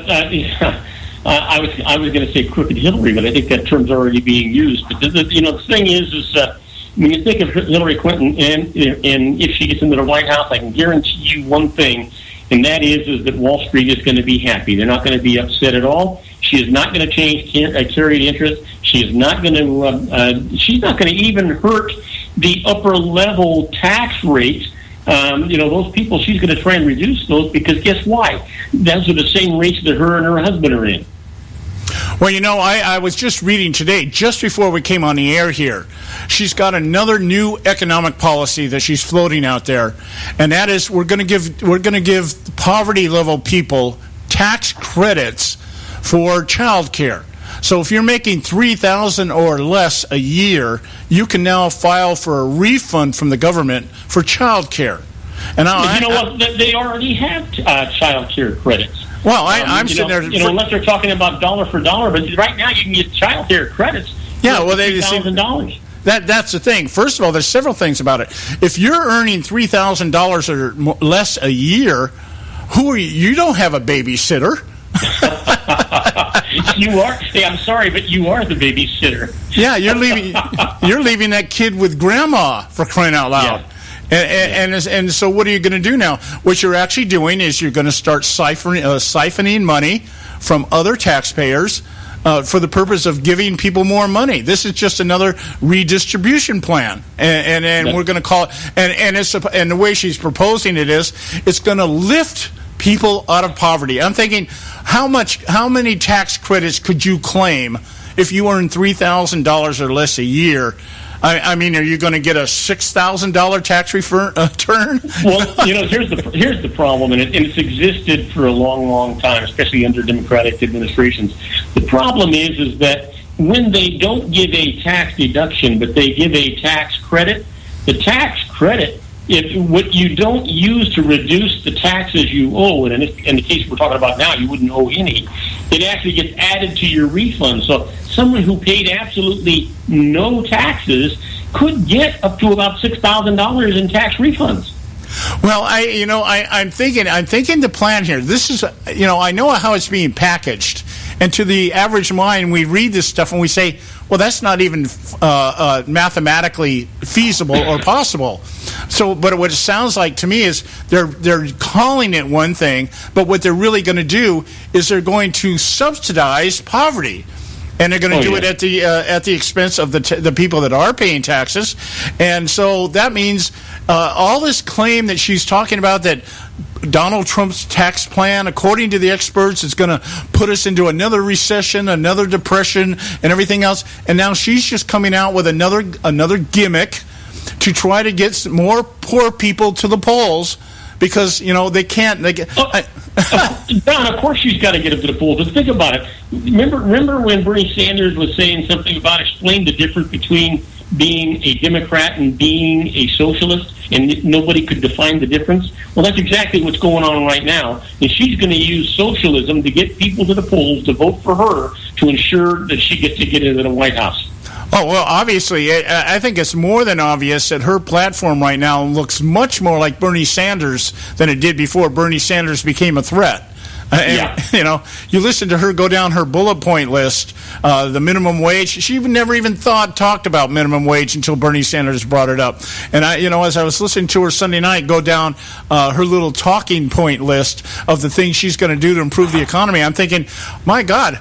I was going to say crooked Hillary, but I think that term's already being used. But the thing is when you think of Hillary Clinton, and if she gets into the White House, I can guarantee you one thing, and that is that Wall Street is going to be happy. They're not going to be upset at all. She is not going to change carried interest. She is not going to. She's not going to even hurt the upper level tax rates. Those people, she's going to try and reduce those because guess why? Those are the same rates that her and her husband are in. Well, I was just reading today, just before we came on the air here, she's got another new economic policy that she's floating out there, and that is we're going to give poverty level people tax credits for child care. So if you're making $3,000 or less a year, you can now file for a refund from the government for child care. And what? They already have child care credits. Well, I'm sitting there. Unless they're talking about dollar for dollar, but right now you can get child care credits. Yeah, well, they $3,000. That's the thing. First of all, there's several things about it. If you're earning $3,000 or less a year, who are you? You don't have a babysitter. You are. Hey, I'm sorry, but you are the babysitter. Yeah, you're leaving that kid with grandma, for crying out loud. Yeah. And so what are you going to do now? What you're actually doing is you're going to start siphoning money from other taxpayers for the purpose of giving people more money. This is just another redistribution plan, and we're going to call it. And the way she's proposing it is, it's going to lift people out of poverty. I'm thinking, how many tax credits could you claim if you earn $3,000 or less a year? I mean, are you going to get a $6,000 tax return? Well, here's the problem, and it's existed for a long, long time, especially under Democratic administrations. The problem is that when they don't give a tax deduction, but they give a tax credit, the tax credit, if what you don't use to reduce the taxes you owe, and in the case we're talking about now, you wouldn't owe any, it actually gets added to your refund. So someone who paid absolutely no taxes could get up to about $6,000 in tax refunds. Well, I'm thinking the plan here. This is, I know how it's being packaged, and to the average mind, we read this stuff and we say, well, that's not even mathematically feasible or possible. So, but what it sounds like to me is they're calling it one thing, but what they're really going to do is they're going to subsidize poverty. And they're going to do it at the expense of the people that are paying taxes, and so that means all this claim that she's talking about, that Donald Trump's tax plan, according to the experts, is going to put us into another recession, another depression, and everything else. And now she's just coming out with another gimmick to try to get more poor people to the polls. Because, they can't. Don, of course she's got to get up to the polls. But think about it. Remember when Bernie Sanders was saying something about explain the difference between being a Democrat and being a socialist, and nobody could define the difference? Well, that's exactly what's going on right now. And she's going to use socialism to get people to the polls to vote for her to ensure that she gets to get into the White House. Oh, well, obviously, I think it's more than obvious that her platform right now looks much more like Bernie Sanders than it did before Bernie Sanders became a threat. You listen to her go down her bullet point list, the minimum wage. She never even talked about minimum wage until Bernie Sanders brought it up. And as I was listening to her Sunday night go down her little talking point list of the things she's going to do to improve the economy, I'm thinking, my God,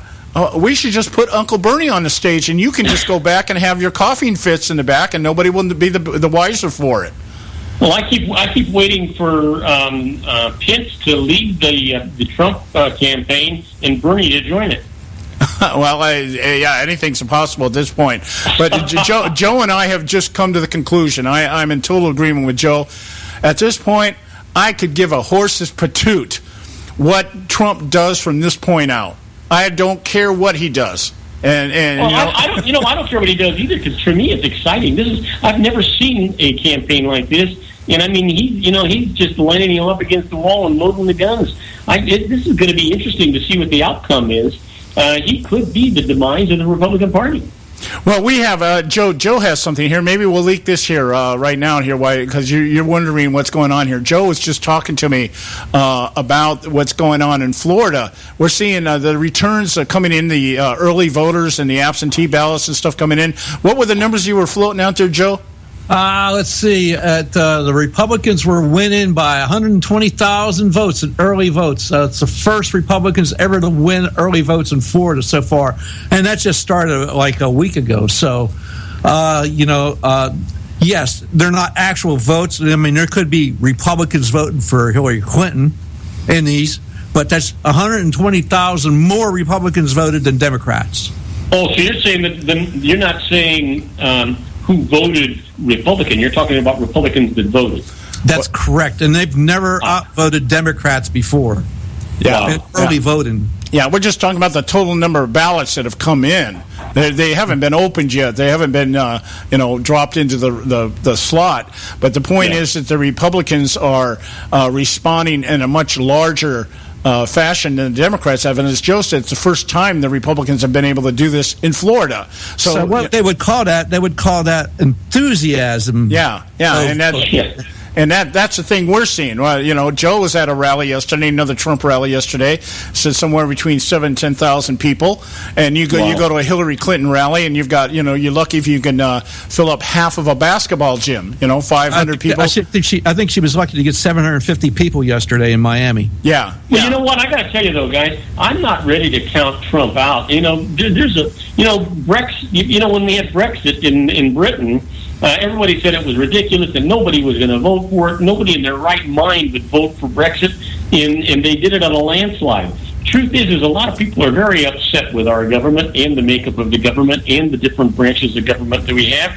we should just put Uncle Bernie on the stage, and you can just go back and have your coughing fits in the back, and nobody will be the wiser for it. Well, I keep waiting for Pence to lead the Trump campaign and Bernie to join it. Well, anything's possible at this point. But Joe and I have just come to the conclusion. I'm in total agreement with Joe. At this point, I could give a horse's patoot what Trump does from this point out. I don't care what he does. I don't care what he does either, because for me it's exciting. I've never seen a campaign like this, and I mean he's just lining you up against the wall and loading the guns. This is going to be interesting to see what the outcome is. He could be the demise of the Republican Party. Well, we have Joe. Joe has something here. Maybe we'll leak this here right now. Here, why? Because you're wondering what's going on here. Joe was just talking to me about what's going on in Florida. We're seeing the returns coming in, the early voters and the absentee ballots and stuff coming in. What were the numbers you were floating out there, Joe? Let's see. The Republicans were winning by 120,000 votes in early votes. It's the first Republicans ever to win early votes in Florida so far, and that just started like a week ago. So, yes, they're not actual votes. I mean, there could be Republicans voting for Hillary Clinton in these, but that's 120,000 more Republicans voted than Democrats. Oh, so you're saying that you're not saying who voted Republican. You're talking about Republicans that voted. That's correct. And they've never outvoted Democrats before. Yeah. Early voting. Yeah, we're just talking about the total number of ballots that have come in. They haven't been opened yet. They haven't been, dropped into the slot. But the point is that the Republicans are responding in a much larger fashion than the Democrats have, and as Joe said, it's the first time the Republicans have been able to do this in Florida. So what they would call that enthusiasm. Yeah, and that's the thing we're seeing. Well, Joe was at a rally yesterday, another Trump rally yesterday. Said somewhere between 7,000 and 10,000 people, and you go to a Hillary Clinton rally, and you've got you're lucky if you can fill up half of a basketball gym. 500 people. I think she was lucky to get 750 people yesterday in Miami. Yeah. Well, you know what? I got to tell you though, guys, I'm not ready to count Trump out. There's a Brexit. When we had Brexit in Britain. Everybody said it was ridiculous and nobody was going to vote for it. Nobody in their right mind would vote for Brexit, and they did it on a landslide. Truth is a lot of people are very upset with our government and the makeup of the government and the different branches of government that we have.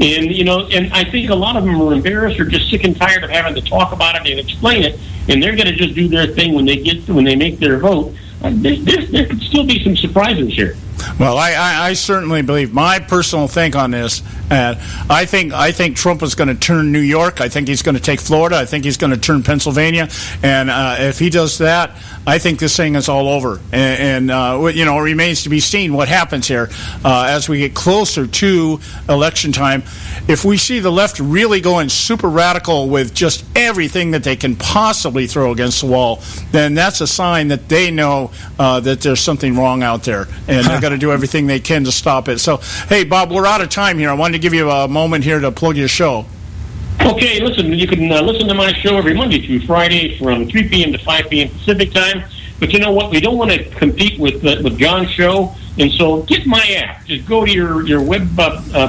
And I think a lot of them are embarrassed or just sick and tired of having to talk about it and explain it, and they're going to just do their thing when they make their vote. There could still be some surprises here. Well, I certainly believe my personal think on this. I think Trump is going to turn New York. I think he's going to take Florida. I think he's going to turn Pennsylvania. And if he does that, I think this thing is all over. And it remains to be seen what happens here as we get closer to election time. If we see the left really going super radical with just everything that they can possibly throw against the wall, then that's a sign that they know that there's something wrong out there, and they're going to do everything they can to stop it. So, hey, Bob, we're out of time here. I wanted to give you a moment here to plug your show. Okay, listen, you can listen to my show every Monday through Friday from 3 p.m. to 5 p.m. Pacific time. But you know what? We don't want to compete with John's show, and so get my app. Just go to your web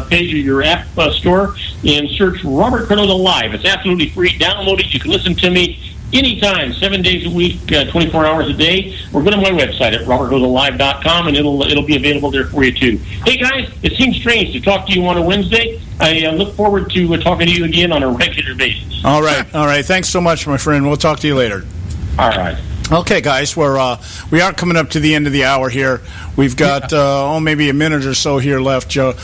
page or your app store and search Robert Cardozo Live. It's absolutely free. Download it. You can listen to me anytime, 7 days a week, 24 hours a day, or go to my website at robertcardozolive.com, and it'll be available there for you too. Hey guys, it seems strange to talk to you on a Wednesday. I look forward to talking to you again on a regular basis. All right. Thanks so much, my friend. We'll talk to you later. All right. Okay, guys, we are coming up to the end of the hour here. We've got maybe a minute or so here left, Joe.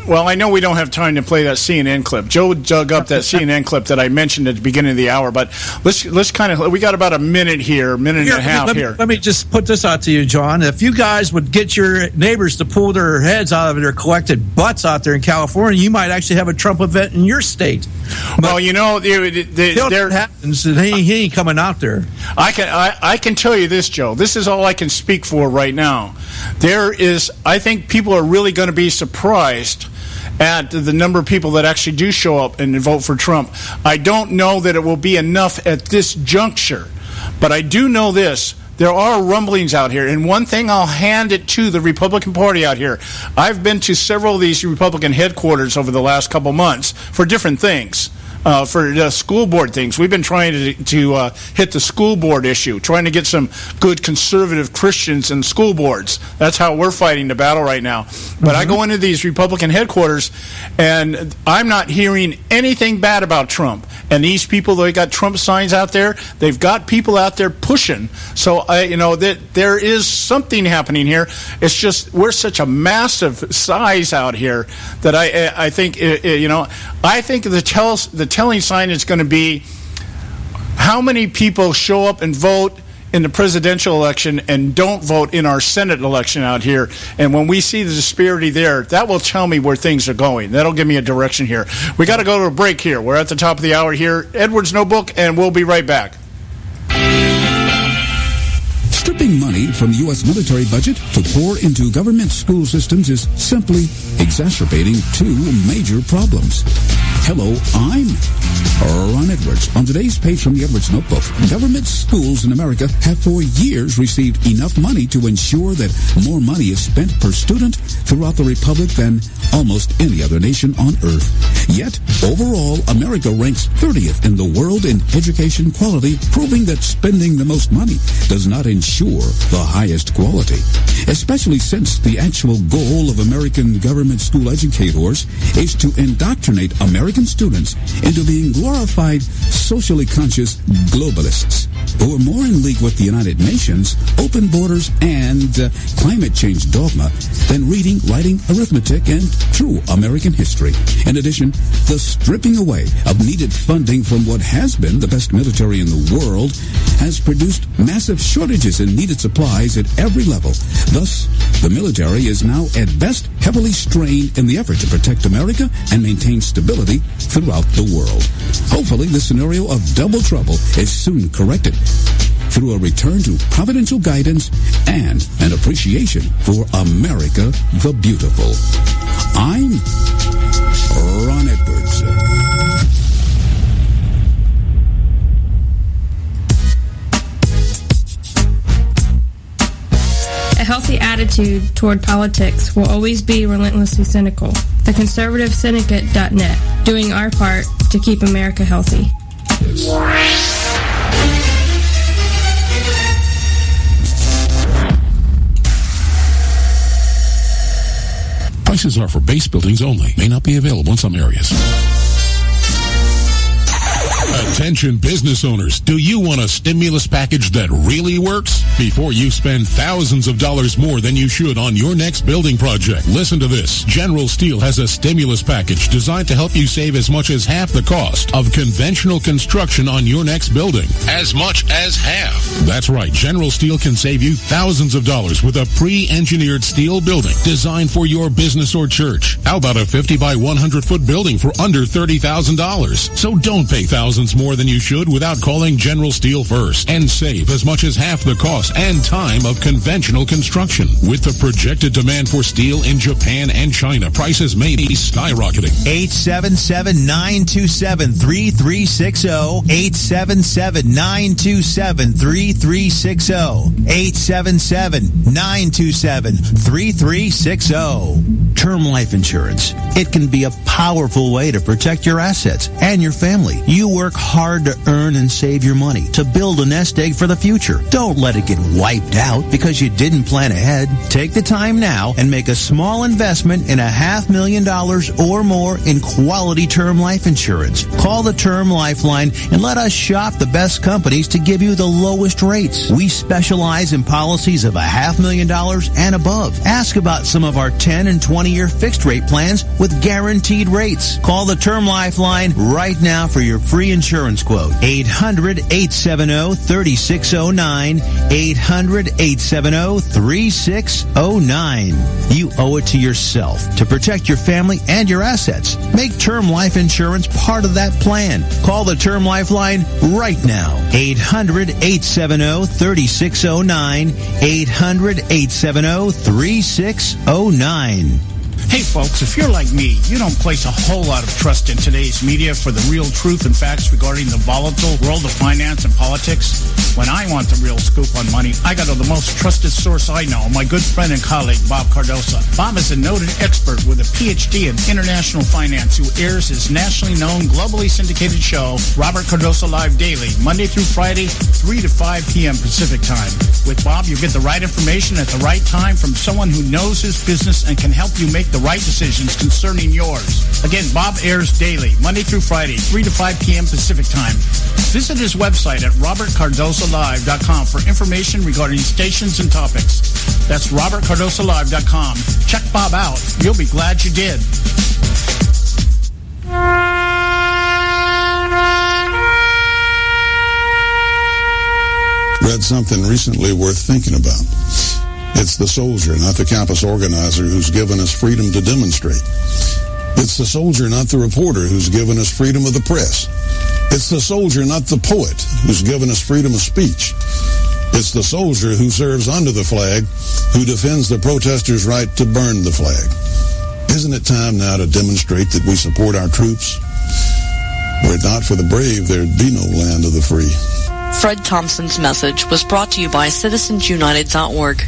Well, I know we don't have time to play that CNN clip. Joe dug up that CNN clip that I mentioned at the beginning of the hour, but let's kind of, we got about a minute here, minute and a half here. Let me just put this out to you, John. If you guys would get your neighbors to pull their heads out of their collected butts out there in California, you might actually have a Trump event in your state. Well, there happens, and he ain't coming out there. I can tell you this, Joe. This is all I can speak for right now. I think people are really going to be surprised at the number of people that actually do show up and vote for Trump. I don't know that it will be enough at this juncture, but I do know this. There are rumblings out here, and one thing I'll hand it to the Republican Party out here. I've been to several of these Republican headquarters over the last couple months for different things. For school board things. We've been trying to hit the school board issue, trying to get some good conservative Christians in school boards. That's how we're fighting the battle right now. But I go into these Republican headquarters, and I'm not hearing anything bad about Trump. And these people, they got Trump signs out there. They've got people out there pushing. So, that there is something happening here. It's just we're such a massive size out here that I think, I think the telling sign is going to be how many people show up and vote in the presidential election and don't vote in our Senate election out here. And when we see the disparity there, that will tell me where things are going. That'll give me a direction here. We got to go to a break here. We're at the top of the hour here. Edward's Notebook, and we'll be right back. Stripping money from the U.S. military budget to pour into government school systems is simply exacerbating two major problems. Hello, I'm Ron Edwards. On today's page from the Edwards Notebook, government schools in America have for years received enough money to ensure that more money is spent per student throughout the Republic than almost any other nation on earth. Yet, overall, America ranks 30th in the world in education quality, proving that spending the most money does not ensure the highest quality. Especially since the actual goal of American government school educators is to indoctrinate American students into being glorified, socially conscious globalists who are more in league with the United Nations, open borders, and climate change dogma than reading, writing, arithmetic, and true American history. In addition, the stripping away of needed funding from what has been the best military in the world has produced massive shortages in needed supplies at every level. Thus, the military is now at best heavily strained in the effort to protect America and maintain stability throughout the world. Hopefully, the scenario of double trouble is soon corrected through a return to providential guidance and an appreciation for America the Beautiful. I'm Ron Edwards. A healthy attitude toward politics will always be relentlessly cynical. The Conservative Syndicate.net, doing our part to keep America healthy. Prices are for base buildings only. May not be available in some areas. Attention business owners, do you want a stimulus package that really works? Before you spend thousands of dollars more than you should on your next building project, listen to this. General Steel has a stimulus package designed to help you save as much as half the cost of conventional construction on your next building. As much as half. That's right. General Steel can save you thousands of dollars with a pre-engineered steel building designed for your business or church. How about a 50 by 100 foot building for under $30,000? So don't pay thousands more than you should without calling General Steel first and save as much as half the cost and time of conventional construction. With the projected demand for steel in Japan and China, prices may be skyrocketing. 877-927-3360. 877-927-3360. 877-927-3360. Term life insurance. It can be a powerful way to protect your assets and your family. You work hard to earn and save your money to build a nest egg for the future. Don't let it get wiped out because you didn't plan ahead. Take the time now and make a small investment in $500,000 or more in quality term life insurance. Call the Term Lifeline and let us shop the best companies to give you the lowest rates. We specialize in policies of $500,000 and above. Ask about some of our 10 and 20-year fixed rate plans with guaranteed rates. Call the Term Lifeline right now for your free insurance quote. 800-870-3609. 800-870-3609. You owe it to yourself to protect your family and your assets. Make term life insurance part of that plan. Call the Term Lifeline right now. 800-870-3609. 800-870-3609. Hey folks, if you're like me, you don't place a whole lot of trust in today's media for the real truth and facts regarding the volatile world of finance and politics. When I want the real scoop on money, I go to the most trusted source I know, my good friend and colleague, Bob Cardosa. Bob is a noted expert with a PhD in international finance who airs his nationally known, globally syndicated show, Robert Cardosa Live Daily, Monday through Friday, 3 to 5 p.m. Pacific Time. With Bob, you get the right information at the right time from someone who knows his business and can help you make the right decisions concerning yours. Again, Bob airs daily, Monday through Friday, 3 to 5 p.m. Pacific Time. Visit his website at robertcardosalive.com for information regarding stations and topics. That's robertcardosalive.com. Check Bob out. You'll be glad you did. read something recently worth thinking about. It's the soldier, not the campus organizer, who's given us freedom to demonstrate. It's the soldier, not the reporter, who's given us freedom of the press. It's the soldier, not the poet, who's given us freedom of speech. It's the soldier who serves under the flag, who defends the protesters' right to burn the flag. Isn't it time now to demonstrate that we support our troops? Were it not for the brave, there'd be no land of the free. Fred Thompson's message was brought to you by citizensunited.org.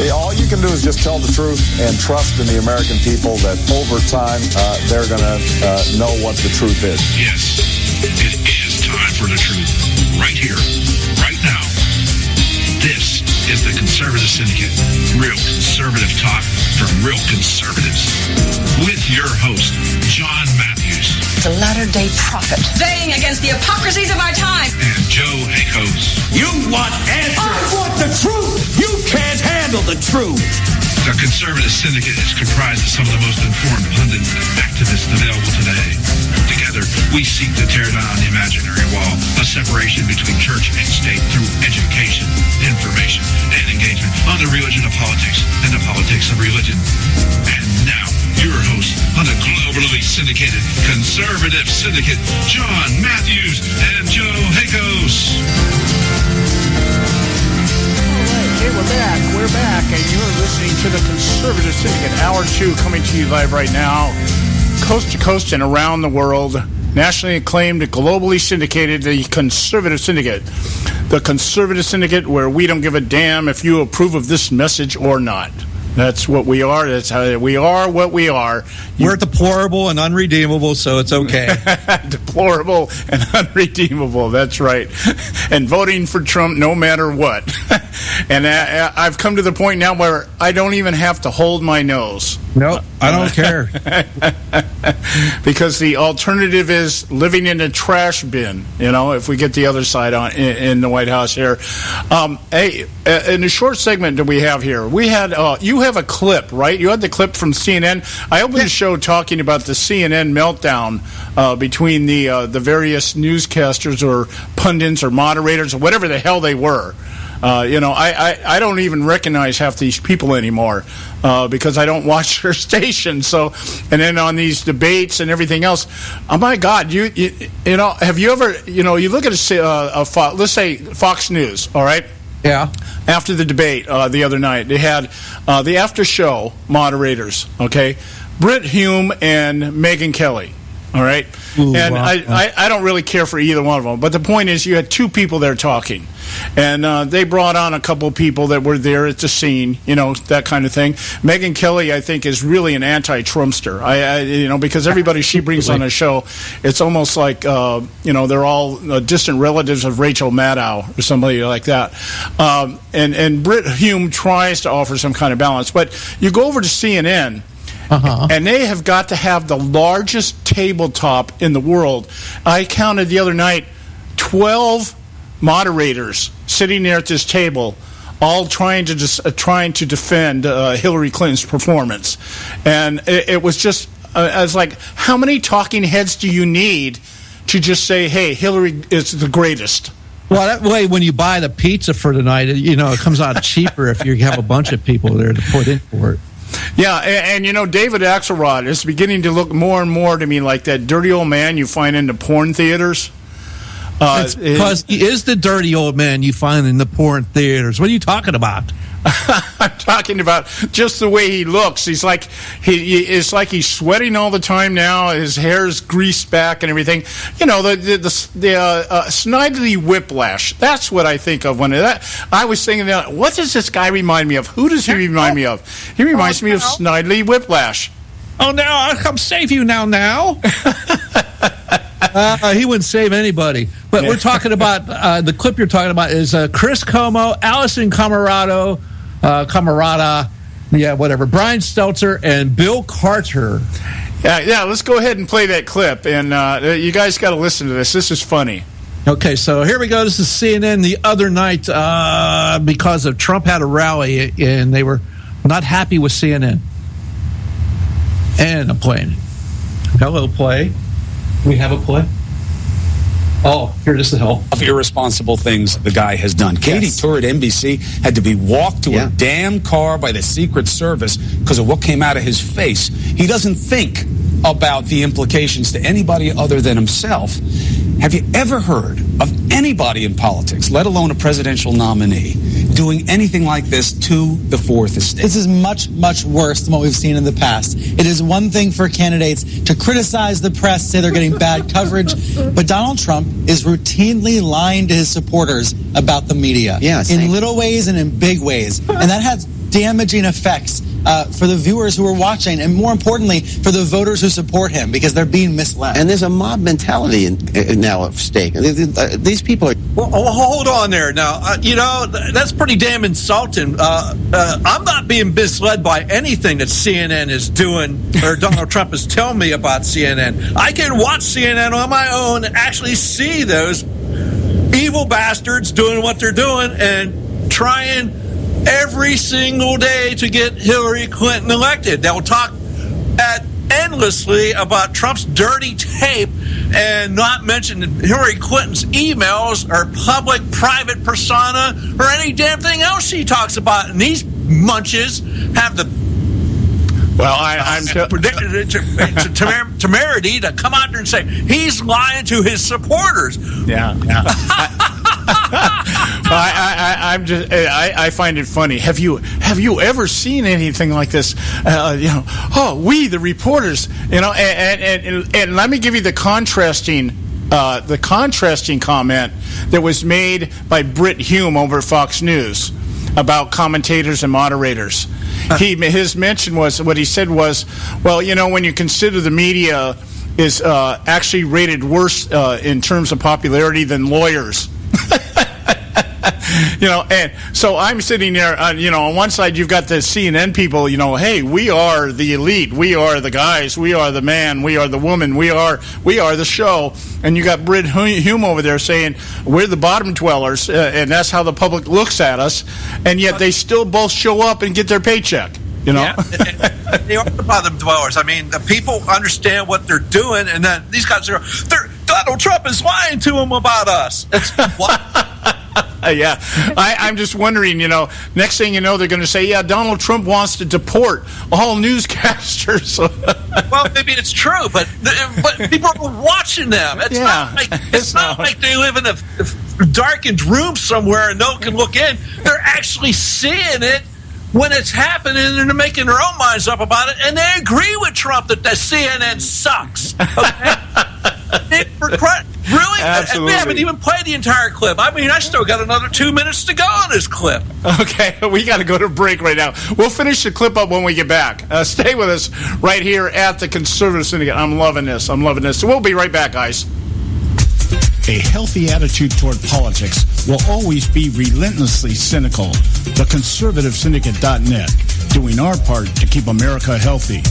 All you can do is just tell the truth and trust in the American people that over time they're going to know what the truth is. Yes, it is time for the truth. Right here, right now. This is the Conservative Syndicate. Real conservative talk from real conservatives. With your host, John Matthews. The latter-day prophet. Baying against the hypocrisies of our time. And Joe Hakos. You want answers. I want the truth. You can't handle the truth. The Conservative Syndicate is comprised of some of the most informed pundits and activists available today. Together, we seek to tear down the imaginary wall, a separation between church and state through education, information, and engagement on the religion of politics and the politics of religion. And now, your host on the globally syndicated Conservative Syndicate, John Matthews and Joe Hakos. Hey, we're back, and you're listening to the Conservative Syndicate, Hour 2, coming to you live right now, coast to coast and around the world, nationally acclaimed, globally syndicated, the Conservative Syndicate. The Conservative Syndicate, where we don't give a damn if you approve of this message or not. That's what we are. That's how we are what we are. We're deplorable and unredeemable, so it's okay. Deplorable and unredeemable. That's right. And voting for Trump no matter what. And I've come to the point now where I don't even have to hold my nose. Nope, I don't care. Because the alternative is living in a trash bin, if we get the other side on in the White House here. Hey, in the short segment that we have here, we had, you have a clip, right? You had the clip from CNN. I opened the show talking about the CNN meltdown between the various newscasters or pundits or moderators or whatever the hell they were. I don't even recognize half these people anymore because I don't watch their station. So, and then on these debates and everything else, oh my God, you know, have you ever, you look at let's say Fox News, all right? Yeah. After the debate the other night, they had the after show moderators, okay? Britt Hume and Megyn Kelly. All right, and wow. I don't really care for either one of them. But the point is, you had two people there talking, and they brought on a couple of people that were there at the scene, that kind of thing. Megyn Kelly, I think, is really an anti-Trumpster. Because everybody she brings on a show, it's almost like they're all distant relatives of Rachel Maddow or somebody like that. And Britt Hume tries to offer some kind of balance, but you go over to CNN. And they have got to have the largest tabletop in the world. I counted the other night 12 moderators sitting there at this table, all trying to defend Hillary Clinton's performance. And it was just, I was like, how many talking heads do you need to just say, hey, Hillary is the greatest? Well, that way, when you buy the pizza for tonight, it comes out cheaper if you have a bunch of people there to put in for it. Yeah, and David Axelrod is beginning to look more and more to me like that dirty old man you find in the porn theaters. Because he is the dirty old man you find in the porn theaters. What are you talking about? I'm talking about just the way he looks. It's like he's sweating all the time now. His hair's greased back and everything. The Snidely Whiplash. That's what I think of when I was thinking that. What does this guy remind me of? Who does he remind me of? He reminds me of Snidely Whiplash. Oh, now I'll come save you now. He wouldn't save anybody. But we're talking about the clip you're talking about is Chris Cuomo, Allison Camerata, Brian Stelter, and Bill Carter. Yeah. Let's go ahead and play that clip, and you guys got to listen to this. This is funny. Okay, so here we go. This is CNN the other night because of Trump had a rally and they were not happy with CNN. And I'm playing. Hello, play. We have a play. Oh, here this is hell. Of irresponsible things the guy has done. Katie Tour at NBC had to be walked to a damn car by the Secret Service because of what came out of his face. He doesn't think about the implications to anybody other than himself. Have you ever heard of anybody in politics, let alone a presidential nominee, doing anything like this to the Fourth Estate? This is much, much worse than what we've seen in the past. It is one thing for candidates to criticize the press, say they're getting bad coverage, but Donald Trump is routinely lying to his supporters about the media. In little ways and in big ways. And that has damaging effects for the viewers who are watching, and more importantly, for the voters who support him, because they're being misled. And there's a mob mentality now at stake. These people are... Well, hold on there. Now, that's pretty damn insulting. I'm not being misled by anything that CNN is doing or Donald Trump is telling me about CNN. I can watch CNN on my own and actually see those evil bastards doing what they're doing and trying every single day to get Hillary Clinton elected. They'll talk endlessly about Trump's dirty tape and not mention Hillary Clinton's emails or public private persona or any damn thing else she talks about. And these munches have the temerity to come out there and say he's lying to his supporters. I find it funny. Have you ever seen anything like this? We the reporters, and let me give you the contrasting comment that was made by Britt Hume over at Fox News about commentators and moderators. His mention was, what he said was, well, when you consider the media is actually rated worse in terms of popularity than lawyers. And so I'm sitting there, on one side you've got the CNN people, hey, we are the elite, we are the guys, we are the man, we are the woman, we are the show. And you got Britt Hume over there saying we're the bottom dwellers, and that's how the public looks at us. And yet they still both show up and get their paycheck. Yeah, they are the bottom dwellers. I mean, the people understand what they're doing, and then these guys Donald Trump is lying to them about us. It's what? Yeah, I'm just wondering, next thing you know, they're going to say, Donald Trump wants to deport all newscasters. Well, maybe it's true, but people are watching them. It's not like they live in a darkened room somewhere and no one can look in. They're actually seeing it when it's happening, and they're making their own minds up about it, and they agree with Trump that the CNN sucks. Okay? Really? Absolutely. We haven't even played the entire clip. I mean, I still got another 2 minutes to go on this clip. Okay, we got to go to break right now. We'll finish the clip up when we get back. Stay with us right here at the Conservative Syndicate. I'm loving this. So we'll be right back, guys. A healthy attitude toward politics will always be relentlessly cynical. The ConservativeSyndicate.net, doing our part to keep America healthy.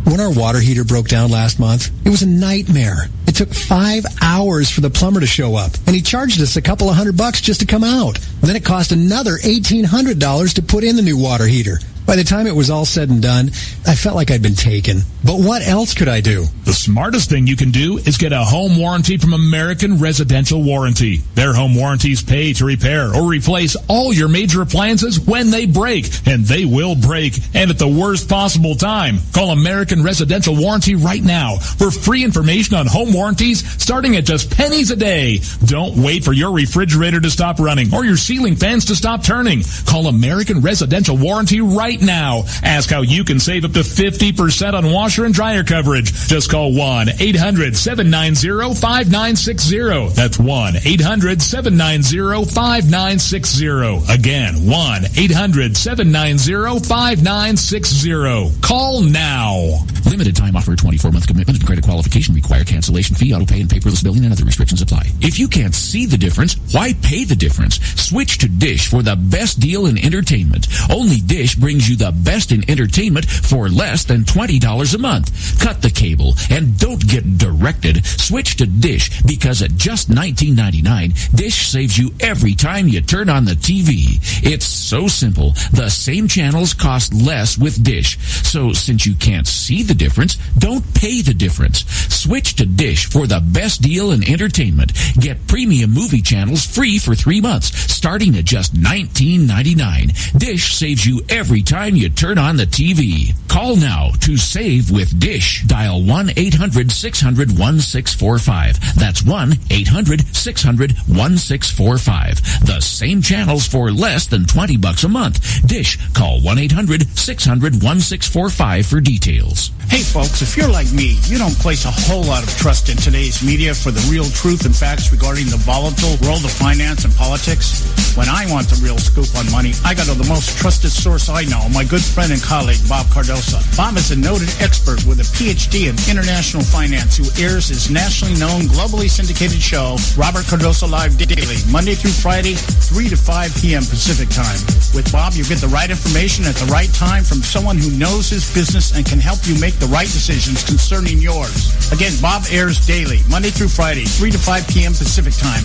When our water heater broke down last month, it was a nightmare. It took 5 hours for the plumber to show up, and he charged us a couple of $100 just to come out. Then it cost another $1,800 to put in the new water heater. By the time it was all said and done, I felt like I'd been taken. But what else could I do? The smartest thing you can do is get a home warranty from American Residential Warranty. Their home warranties pay to repair or replace all your major appliances when they break, and they will break, and at the worst possible time. Call American Residential Warranty right now for free information on home warranties starting at just pennies a day. Don't wait for your refrigerator to stop running or your ceiling fans to stop turning. Call American Residential Warranty right now. Ask how you can save up to 50% on washer and dryer coverage. Just call 1-800-790-5960. That's 1-800-790-5960. Again, 1-800-790-5960. Call now. Limited time offer, 24-month commitment and credit qualification require cancellation fee, auto pay, and paperless billing, and other restrictions apply. If you can't see the difference, why pay the difference? Switch to Dish for the best deal in entertainment. Only Dish brings you the best in entertainment for less than $20 a month. Cut the cable and don't get directed. Switch to Dish because at just $19.99, Dish saves you every time you turn on the TV. It's so simple. The same channels cost less with Dish. So since you can't see the difference, don't pay the difference. Switch to Dish for the best deal in entertainment. Get premium movie channels free for 3 months, starting at just $19.99. Dish saves you every time you turn on the TV. Call now to save with Dish. Dial 1-800-600-1645. That's 1-800-600-1645. The same channels for less than $20 a month. Dish. Call 1-800-600-1645 for details. Hey folks, if you're like me, you don't place a whole lot of trust in today's media for the real truth and facts regarding the volatile world of finance and politics. When I want the real scoop on money, I go to the most trusted source I know, my good friend and colleague, Bob Cardoso. Bob is a noted expert with a PhD in international finance who airs his nationally known, globally syndicated show, Robert Cardoso Live Daily, Monday through Friday, 3 to 5 p.m. Pacific time. With Bob, you get the right information at the right time from someone who knows his business and can help you make the right decisions concerning yours. Again, Bob airs daily, Monday through Friday, 3 to 5 p.m. Pacific time.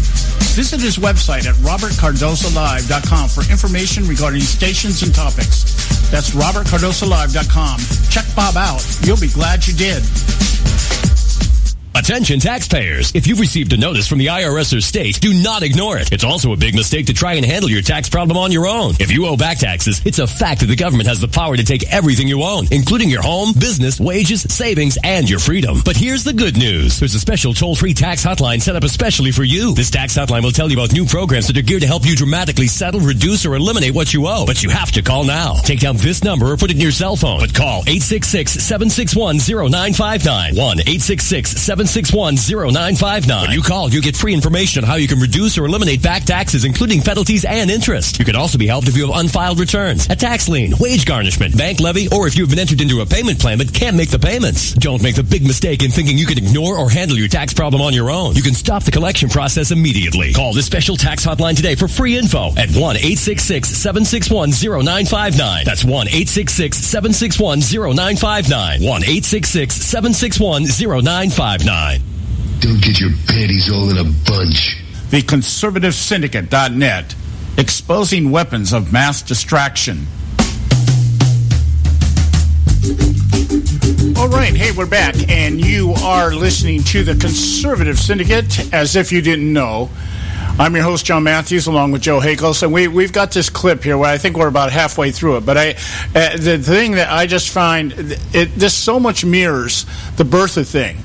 Visit his website at robertcardosolive.com for information regarding stations and topics. That's robertcardosolive.com. Check Bob out. You'll be glad you did. Attention taxpayers. If you've received a notice from the IRS or state, do not ignore it. It's also a big mistake to try and handle your tax problem on your own. If you owe back taxes, it's a fact that the government has the power to take everything you own, including your home, business, wages, savings, and your freedom. But here's the good news. There's a special toll-free tax hotline set up especially for you. This tax hotline will tell you about new programs that are geared to help you dramatically settle, reduce, or eliminate what you owe. But you have to call now. Take down this number or put it in your cell phone. But call 866-761-0959. 1-866-761-0959. When you call, you get free information on how you can reduce or eliminate back taxes, including penalties and interest. You can also be helped if you have unfiled returns, a tax lien, wage garnishment, bank levy, or if you've been entered into a payment plan but can't make the payments. Don't make the big mistake in thinking you can ignore or handle your tax problem on your own. You can stop the collection process immediately. Call this special tax hotline today for free info at 1-866-761-0959. That's 1-866-761-0959. 1-866-761-0959. Don't get your panties all in a bunch. The Conservative Syndicate.net, exposing weapons of mass distraction. All right, hey, we're back, and you are listening to the Conservative Syndicate, as if you didn't know. I'm your host, John Matthews, along with Joe Hakos, and we've got this clip here where I think we're about halfway through it. But the thing that I just find, this so much mirrors the birther thing.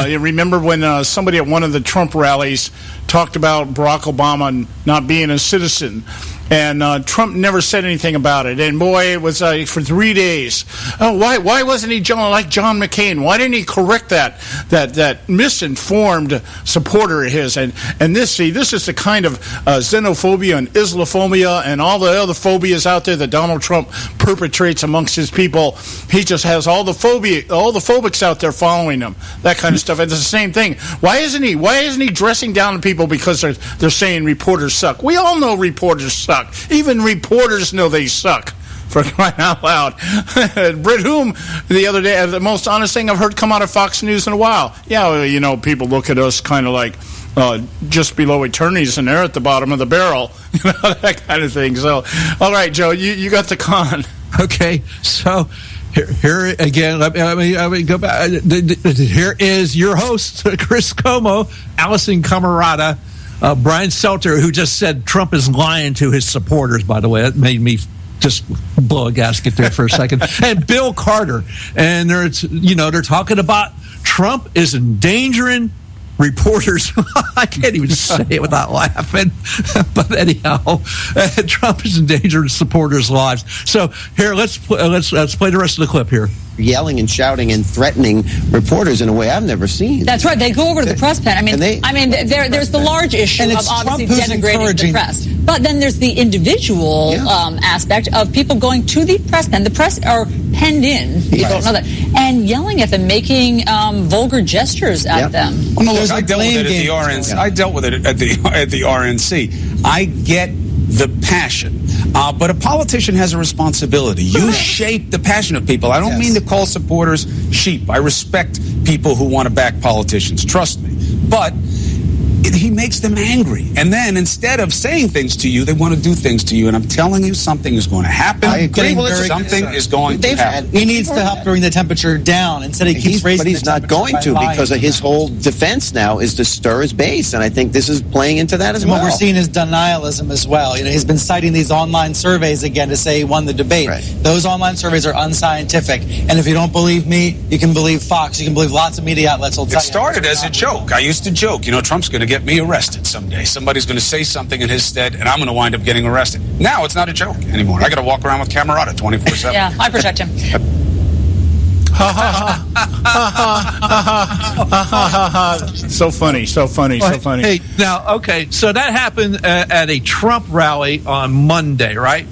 You remember when somebody at one of the Trump rallies talked about Barack Obama not being a citizen, and Trump never said anything about it. And boy, it was for 3 days. Oh, why wasn't he like John McCain? Why didn't he correct that misinformed supporter of his? And this is the kind of xenophobia and Islamophobia and all the other phobias out there that Donald Trump perpetrates amongst his people. He just has all the phobics out there following him. That kind of stuff. And it's the same thing. Why isn't he dressing down on people because they're saying reporters suck? We all know reporters suck. Even reporters know they suck, for crying out loud. Britt Hume, the other day, the most honest thing I've heard come out of Fox News in a while. Yeah, people look at us kind of like just below eternities, and they're at the bottom of the barrel. That kind of thing. So, all right, Joe, you got the con. Okay, so here again, let me go back. Here is your host, Chris Como, Allison Camarada, Brian Selter, who just said Trump is lying to his supporters, by the way. That made me just blow a gasket there for a second. And Bill Carter. And they're talking about Trump is endangering reporters. I can't even say it without laughing. But anyhow, Trump is endangering supporters' lives. So here, let's play the rest of the clip here. Yelling and shouting and threatening reporters in a way I've never seen. That's right. They go over to the press pen. There's the large issue of obviously denigrating the press. But then there's the individual aspect of people going to the press pen. The press are penned in. You don't know that. and yelling at them, making vulgar gestures at them. Well, no, look, I dealt with it at the RNC. I dealt with it at the RNC. I get the passion. But a politician has a responsibility. You shape the passion of people. I don't mean to call supporters sheep. I respect people who want to back politicians. Trust me. But he makes them angry. And then instead of saying things to you, they want to do things to you. And I'm telling you, something is going to happen. I agree. Something is going to happen. He needs to help bring the temperature down. Instead, he keeps raising But he's not going to because of his whole defense now is to stir his base. And I think this is playing into that as well. What we're seeing is denialism as well. He's been citing these online surveys again to say he won the debate. Right. Those online surveys are unscientific. And if you don't believe me, you can believe Fox. You can believe lots of media outlets will tell you. It started as a joke. I used to joke, Trump's going to get me arrested someday. Somebody's going to say something in his stead, and I'm going to wind up getting arrested. Now it's not a joke anymore. I got to walk around with Camerata 24/7. Yeah, I protect him. So funny. Hey, now, okay, so that happened at a Trump rally on Monday, right?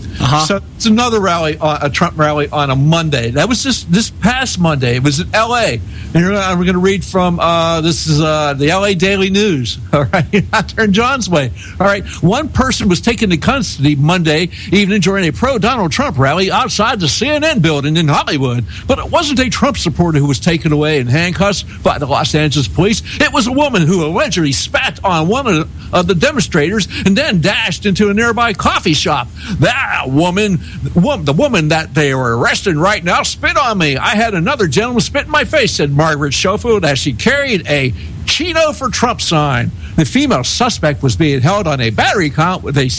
So it's another rally, a Trump rally on a Monday. That was just this past Monday. It was in L.A. And we're going to read from, this is the L.A. Daily News, all right? I turn John's way. All right, one person was taken into custody Monday evening during a pro-Donald Trump rally outside the CNN building in Hollywood. But it wasn't a Trump supporter who was taken away in handcuffs by the Los Angeles police. It was a woman who allegedly spat on one of the demonstrators and then dashed into a nearby coffee shop. That woman, the woman that they were arresting right now, spit on me. I had another gentleman spit in my face, said Margaret Schofield, as she carried a Cheeto for Trump sign. The female suspect was being held on a battery count with a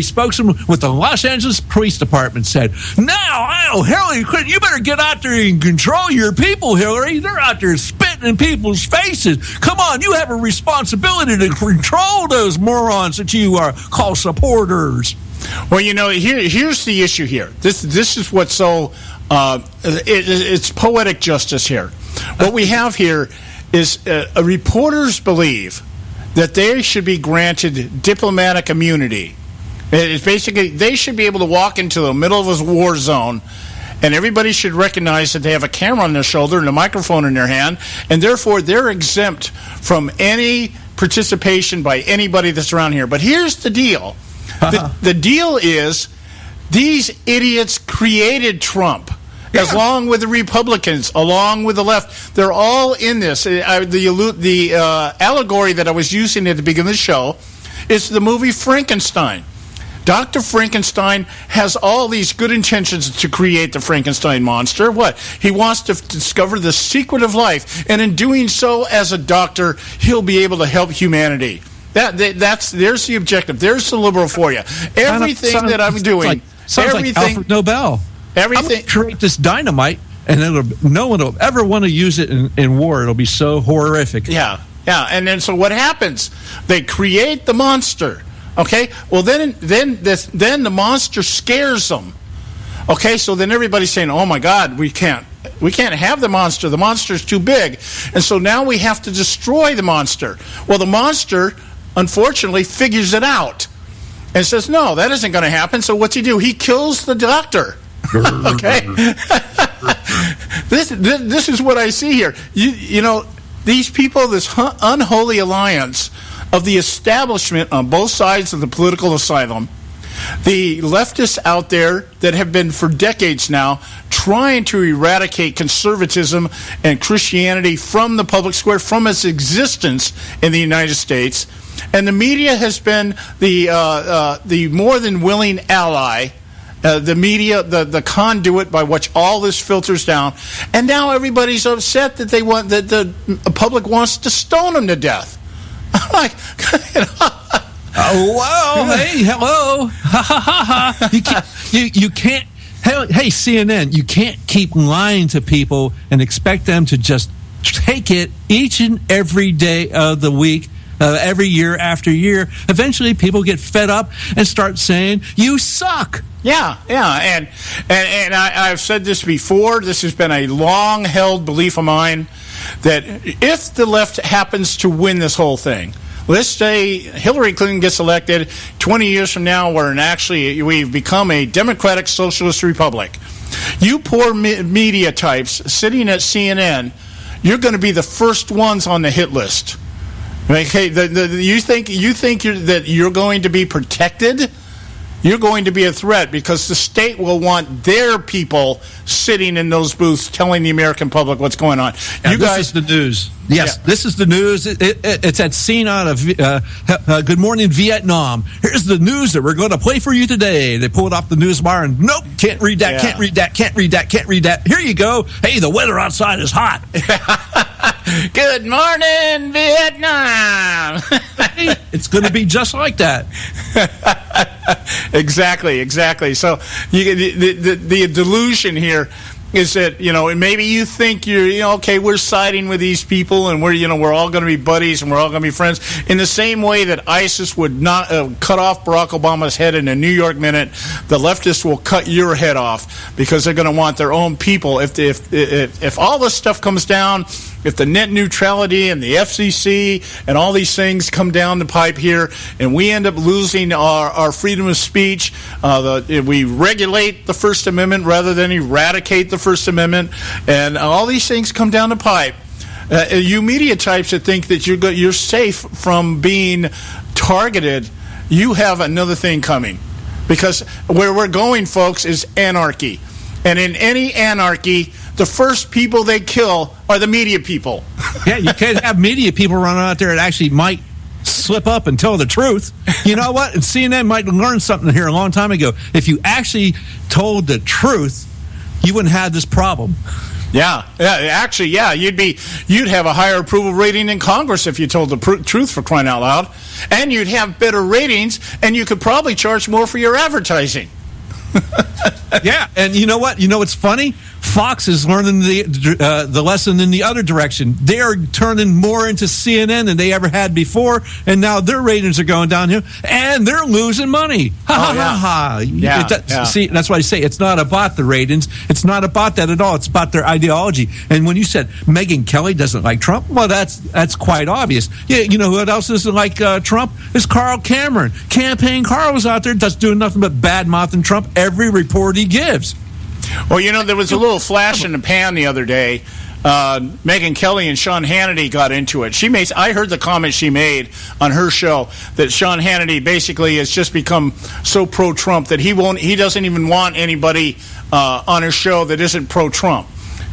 spokesman with the Los Angeles Police Department said, "Now, Hillary Clinton, you better get out there and control your people, Hillary. They're out there spitting in people's faces. Come on, you have a responsibility to control those morons that you call supporters." Well, here's the issue here. This is what's so it's poetic justice here. What we have here is reporters believe that they should be granted diplomatic immunity. It's basically they should be able to walk into the middle of a war zone, and everybody should recognize that they have a camera on their shoulder and a microphone in their hand, and therefore they're exempt from any participation by anybody that's around here. But here's the deal. The deal is these idiots created Trump. Yeah. Along with the Republicans, along with the left, they're all in this. The allegory that I was using at the beginning of the show is the movie Frankenstein. Dr. Frankenstein has all these good intentions to create the Frankenstein monster. What? He wants to discover the secret of life, and in doing so, as a doctor, he'll be able to help humanity. There's the objective. There's the liberal for you. Everything that I'm doing, sounds like Alfred Nobel. Everything. I'm going to create this dynamite, and no one will ever want to use it in war. It'll be so horrific. Yeah. And then so what happens? They create the monster. Okay. Well, then the monster scares them. Okay. So then everybody's saying, "Oh my God, we can't have the monster. The monster's too big." And so now we have to destroy the monster. Well, the monster, unfortunately, figures it out and says, "No, that isn't going to happen." So what's he do? He kills the doctor. Okay. This is what I see here. These people, this unholy alliance of the establishment on both sides of the political asylum, the leftists out there that have been for decades now trying to eradicate conservatism and Christianity from the public square, from its existence in the United States. And the media has been the more than willing ally. The media, the conduit by which all this filters down, and now everybody's upset that the public wants to stone them to death. I'm like, oh wow, hey, hello, ha ha ha ha. You can't. Hey, CNN, you can't keep lying to people and expect them to just take it each and every day of the week. Every year after year, eventually people get fed up and start saying, "You suck." Yeah, and I've said this before. This has been a long-held belief of mine that if the left happens to win this whole thing, let's say Hillary Clinton gets elected 20 years from now, we've become a democratic socialist republic. You poor media types sitting at CNN, you're going to be the first ones on the hit list. Okay, you think that you're going to be protected? You're going to be a threat because the state will want their people sitting in those booths telling the American public what's going on. Yeah, this is the news. Yes, This is the news. It's that scene out of Good Morning Vietnam. Here's the news that we're going to play for you today. They pulled off the news wire and nope, can't read that, can't read that, can't read that, can't read that. Here you go. Hey, the weather outside is hot. Good morning, Vietnam. It's going to be just like that. Exactly. So the delusion here is that, maybe you think okay, we're siding with these people and we're all going to be buddies and we're all going to be friends. In the same way that ISIS would not cut off Barack Obama's head in a New York minute, the leftists will cut your head off because they're going to want their own people. If all this stuff comes down, if the net neutrality and the FCC and all these things come down the pipe here and we end up losing our freedom of speech, we regulate the First Amendment rather than eradicate the First Amendment, and all these things come down the pipe. You media types that think that you're safe from being targeted, you have another thing coming. Because where we're going, folks, is anarchy. And in any anarchy, the first people they kill are the media people. Yeah, you can't have media people running out there that actually might slip up and tell the truth. You know what? And CNN might learn something here a long time ago. If you actually told the truth, you wouldn't have this problem. Yeah. You'd have a higher approval rating in Congress if you told the truth, for crying out loud. And you'd have better ratings, and you could probably charge more for your advertising. Yeah, and you know what? You know what's funny? Fox is learning the lesson in the other direction. They are turning more into CNN than they ever had before, and now their ratings are going downhill, and they're losing money. See, that's why I say it's not about the ratings. It's not about that at all. It's about their ideology. And when you said Megyn Kelly doesn't like Trump, well, that's quite obvious. Yeah, you know who else doesn't like Trump? Is Carl Cameron. Campaign Carl was out there just doing nothing but bad-mouthing Trump every report he gives. Well, there was a little flash in the pan the other day. Megyn Kelly and Sean Hannity got into it. I heard the comment she made on her show that Sean Hannity basically has just become so pro-Trump that he doesn't even want anybody on his show that isn't pro-Trump.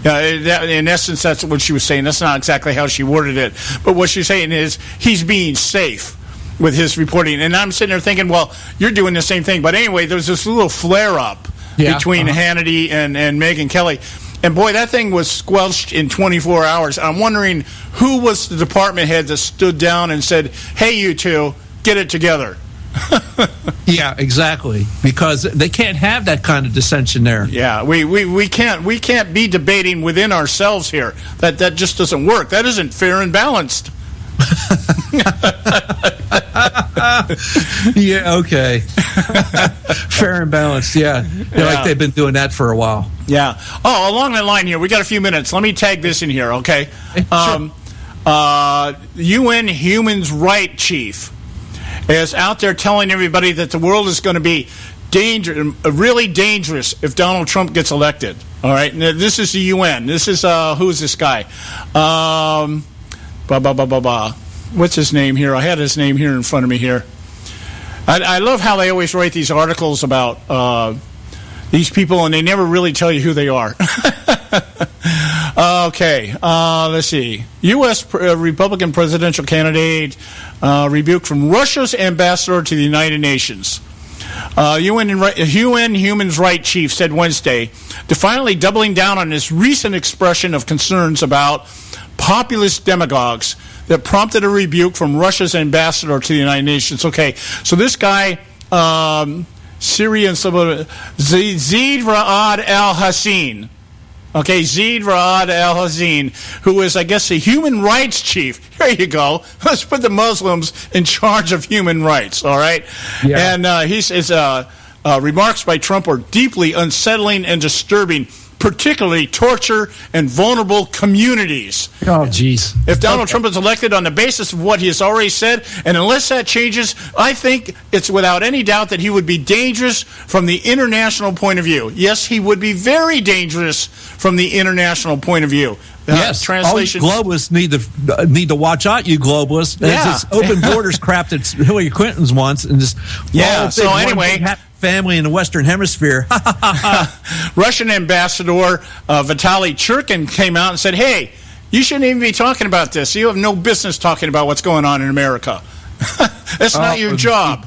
In essence, that's what she was saying. That's not exactly how she worded it. But what she's saying is he's being safe with his reporting. And I'm sitting there thinking, well, you're doing the same thing. But anyway, there's this little flare-up between Hannity and Megyn Kelly. And boy, that thing was squelched in 24 hours. I'm wondering who was the department head that stood down and said, hey, you two, get it together. Yeah, exactly. Because they can't have that kind of dissension there. Yeah, we can't be debating within ourselves here. That just doesn't work. That isn't fair and balanced. Yeah, okay. Fair and balanced, yeah. Like they've been doing that for a while. Yeah. Oh, along that line here, we got a few minutes. Let me tag this in here, okay? Sure. UN Human Rights Chief is out there telling everybody that the world is going to be really dangerous if Donald Trump gets elected. All right? Now, this is the UN. This is, who is this guy? What's his name here? I had his name here in front of me here. I love how they always write these articles about these people, and they never really tell you who they are. Okay, let's see. U.S. Republican presidential candidate rebuked from Russia's ambassador to the United Nations. UN Human Rights Chief said Wednesday, defiantly doubling down on his recent expression of concerns about populist demagogues that prompted a rebuke from Russia's ambassador to the United Nations. Okay, so this guy, Syrian Zaid Ra'ad al-Hussein. Okay, Zaid Ra'ad al-Hussein, who is, I guess, the human rights chief. Here you go. Let's put the Muslims in charge of human rights, all right? Yeah. And his remarks by Trump are deeply unsettling and disturbing, particularly torture and vulnerable communities. Oh, geez. If Donald Trump is elected on the basis of what he has already said, and unless that changes, I think it's without any doubt that he would be dangerous from the international point of view. Yes, he would be very dangerous from the international point of view. Yes, translation. All you globalists need to watch out, you globalists. There's this open borders crap that Hillary Clinton's wants, and this so anyway, family in the Western Hemisphere. Russian Ambassador Vitaly Churkin came out and said, "Hey, you shouldn't even be talking about this. You have no business talking about what's going on in America. That's not your job."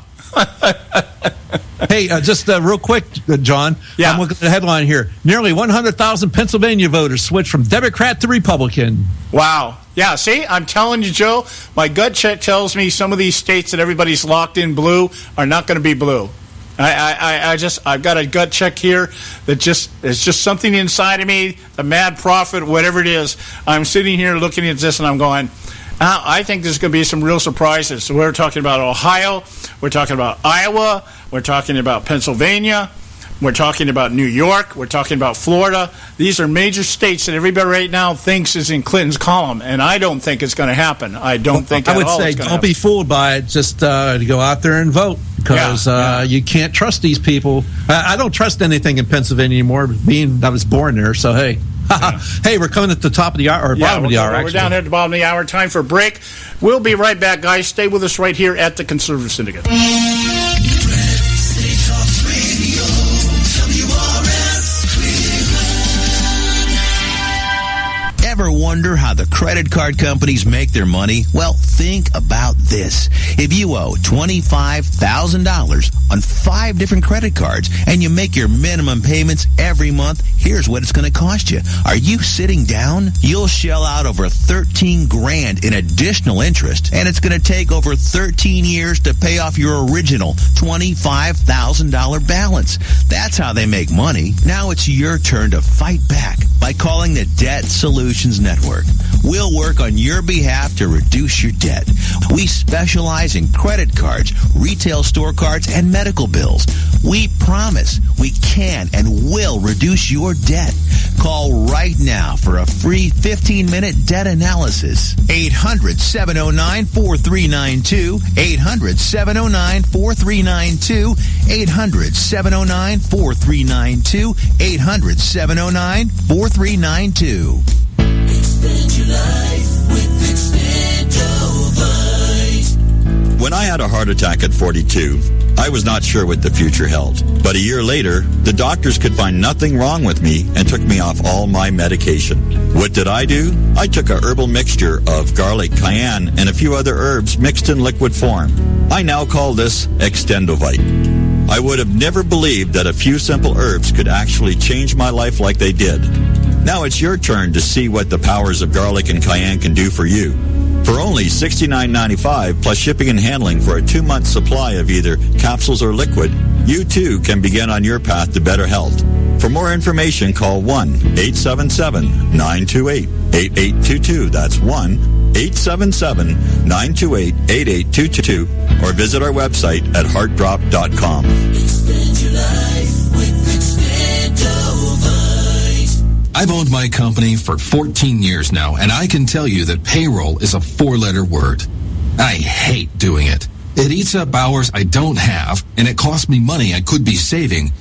Hey, just real quick, John. Yeah. I'm looking at the headline here. Nearly 100,000 Pennsylvania voters switched from Democrat to Republican. Wow. Yeah, see, I'm telling you, Joe, my gut check tells me some of these states that everybody's locked in blue are not going to be blue. I've got a gut check here that it's just something inside of me, the mad prophet, whatever it is. I'm sitting here looking at this and I'm going, I think there's going to be some real surprises. So we're talking about Ohio, we're talking about Iowa, we're talking about Pennsylvania, we're talking about New York, we're talking about Florida. These are major states that everybody right now thinks is in Clinton's column, and I don't think it's going to happen. I don't think I would all say it's going to don't be fooled by it. Just to go out there and vote, because you can't trust these people. I don't trust anything in Pennsylvania anymore, being I was born there, so hey. Hey, we're coming at the top of the hour, or bottom of the hour, We're down here at the bottom of the hour. Time for a break. We'll be right back, guys. Stay with us right here at the Conservative Syndicate. Ever wonder how the credit card companies make their money? Well, think about this. If you owe $25,000 on 5 different credit cards and you make your minimum payments every month, here's what it's going to cost you. Are you sitting down? You'll shell out over $13,000 in additional interest, and it's going to take over 13 years to pay off your original $25,000 balance. That's how they make money. Now it's your turn to fight back by calling the Debt Solutions Network. We'll work on your behalf to reduce your debt. We specialize in credit cards, retail store cards, and medical bills. We promise we can and will reduce your debt. Call right now for a free 15-minute debt analysis. 800-709-4392. 800-709-4392. 800-709-4392. 800-709-4392. Expand your life with Expandovite. When I had a heart attack at 42, I was not sure what the future held. But a year later, the doctors could find nothing wrong with me and took me off all my medication. What did I do? I took a herbal mixture of garlic, cayenne, and a few other herbs mixed in liquid form. I now call this Extendovite. I would have never believed that a few simple herbs could actually change my life like they did. Now it's your turn to see what the powers of garlic and cayenne can do for you. For only $69.95 plus shipping and handling for a 2-month supply of either capsules or liquid, you too can begin on your path to better health. For more information, call 1-877-928-8822. That's 1-877-928-8822. Or visit our website at heartdrop.com. Expand your life with Expandovite. I've owned my company for 14 years now, and I can tell you that payroll is a 4-letter word. I hate doing it. It eats up hours I don't have, and it costs me money I could be saving.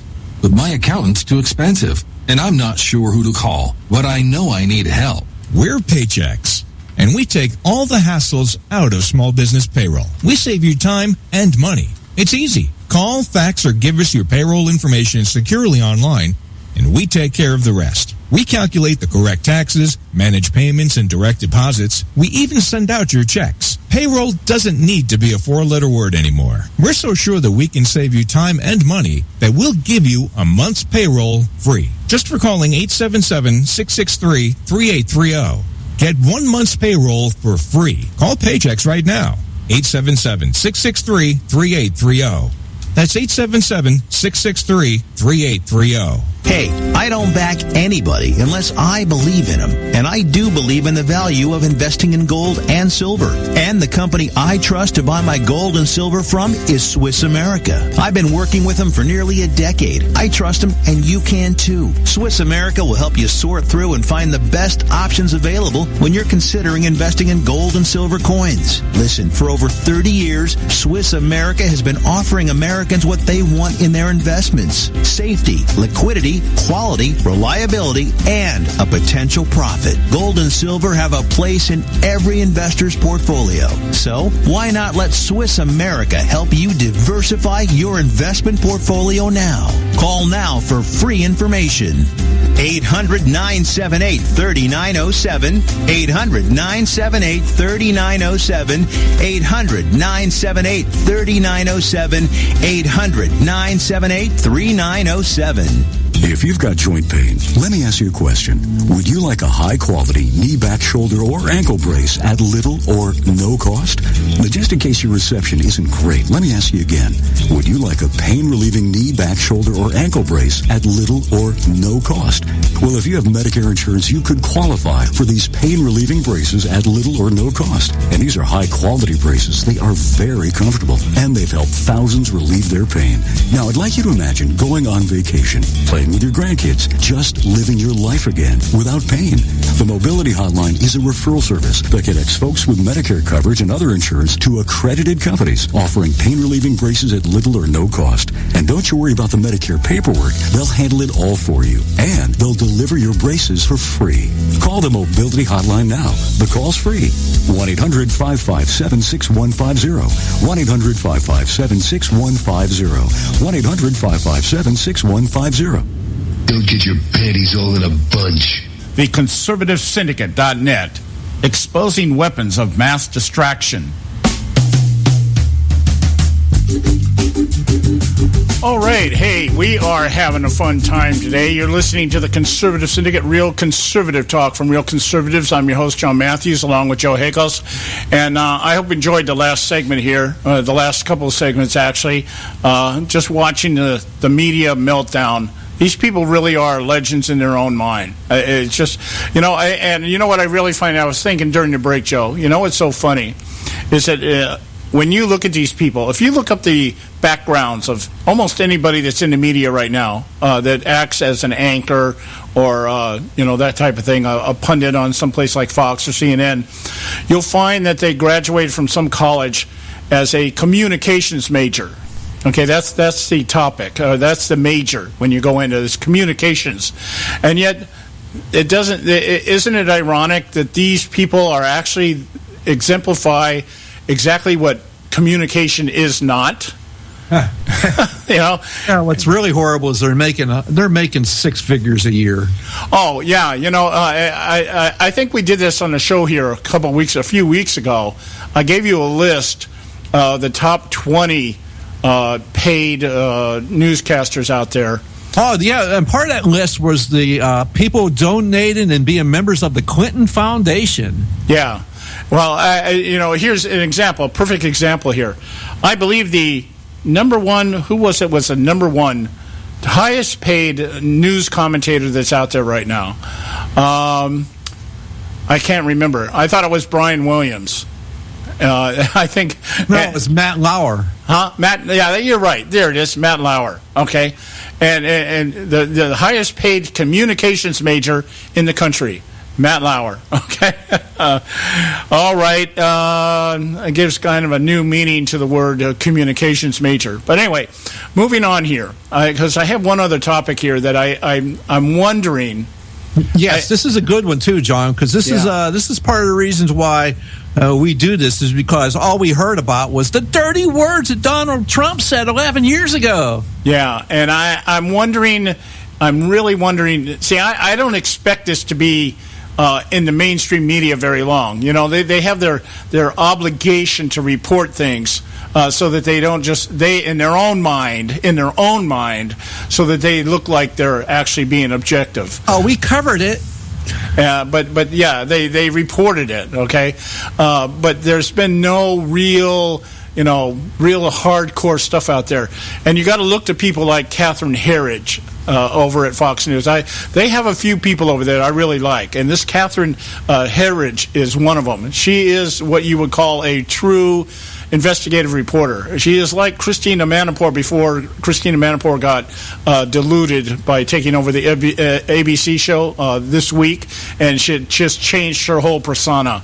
But my accountant's too expensive, and I'm not sure who to call, but I know I need help. We're Paychex, and we take all the hassles out of small business payroll. We save you time and money. It's easy. Call, fax, or give us your payroll information securely online, and we take care of the rest. We calculate the correct taxes, manage payments and direct deposits. We even send out your checks. Payroll doesn't need to be a 4-letter word anymore. We're so sure that we can save you time and money that we'll give you a month's payroll free. Just for calling 877-663-3830. Get 1 month's payroll for free. Call Paychex right now. 877-663-3830. That's 877-663-3830. Hey, I don't back anybody unless I believe in them. And I do believe in the value of investing in gold and silver. And the company I trust to buy my gold and silver from is Swiss America. I've been working with them for nearly a decade. I trust them, and you can too. Swiss America will help you sort through and find the best options available when you're considering investing in gold and silver coins. Listen, for over 30 years, Swiss America has been offering Americans what they want in their investments: safety, liquidity, quality, reliability, and a potential profit. Gold and silver have a place in every investor's portfolio. So why not let Swiss America help you diversify your investment portfolio now? Call now for free information. 800-978-3907. 800-978-3907. 800-978-3907. 800-978-3907. If you've got joint pain, let me ask you a question. Would you like a high-quality knee, back, shoulder, or ankle brace at little or no cost? But just in case your reception isn't great, let me ask you again. Would you like a pain-relieving knee, back, shoulder, or ankle brace at little or no cost? Well, if you have Medicare insurance, you could qualify for these pain-relieving braces at little or no cost. And these are high-quality braces. They are very comfortable, and they've helped thousands relieve their pain. Now, I'd like you to imagine going on vacation, playing with your grandkids, just living your life again without pain. The Mobility Hotline is a referral service that connects folks with Medicare coverage and other insurance to accredited companies offering pain-relieving braces at little or no cost. And don't you worry about the Medicare paperwork. They'll handle it all for you. And they'll deliver your braces for free. Call the Mobility Hotline now. The call's free. 1-800-557-6150. 1-800-557-6150. 1-800-557-6150. Don't get your panties all in a bunch. The Conservative Syndicate.net, exposing weapons of mass distraction. All right, hey, we are having a fun time today. You're listening to the Conservative Syndicate, Real Conservative Talk from Real Conservatives. I'm your host, John Matthews, along with Joe Hakos. And I hope you enjoyed the last segment here, the last couple of segments, actually. Just watching the media meltdown. These people really are legends in their own mind. It's just, and you know what I really find, I was thinking during the break, Joe, you know what's so funny is that when you look at these people, if you look up the backgrounds of almost anybody that's in the media right now that acts as an anchor or, that type of thing, a pundit on someplace like Fox or CNN, you'll find that they graduated from some college as a communications major. Okay, that's the topic. That's the major when you go into this, communications. And yet, isn't it ironic that these people are actually exemplify exactly what communication is not? Yeah, what's really horrible is they're making six figures a year. Oh yeah, I think we did this on the show here a few weeks ago. I gave you a list of the top 20 paid newscasters out there. Oh, yeah, and part of that list was the people donating and being members of the Clinton Foundation. Yeah. Well, here's an example, a perfect example here. I believe the number one, was the number one highest paid news commentator that's out there right now? I can't remember. I thought it was Brian Williams. I think it was Matt Lauer. Huh? Matt? Yeah, you're right. There it is, Matt Lauer. Okay, and the highest paid communications major in the country, Matt Lauer. Okay, all right. It gives kind of a new meaning to the word communications major. But anyway, moving on here, because I have one other topic here that I'm wondering. Yes, this is a good one too, John, because this is part of the reasons why we do this is because all we heard about was the dirty words that Donald Trump said 11 years ago. Yeah, and I'm really wondering. See, I don't expect this to be in the mainstream media very long. They have their obligation to report things so that they don't in their own mind, so that they look like they're actually being objective. Oh, we covered it. But yeah, they reported it, okay? But there's been no real hardcore stuff out there. And you got to look to people like Catherine Herridge, over at Fox News. They have a few people over there I really like, and this Catherine Herridge is one of them. She is what you would call a true investigative reporter. She is like Christina Manafort before Christina Manafort got deluded by taking over the ABC show this week, and she just changed her whole persona,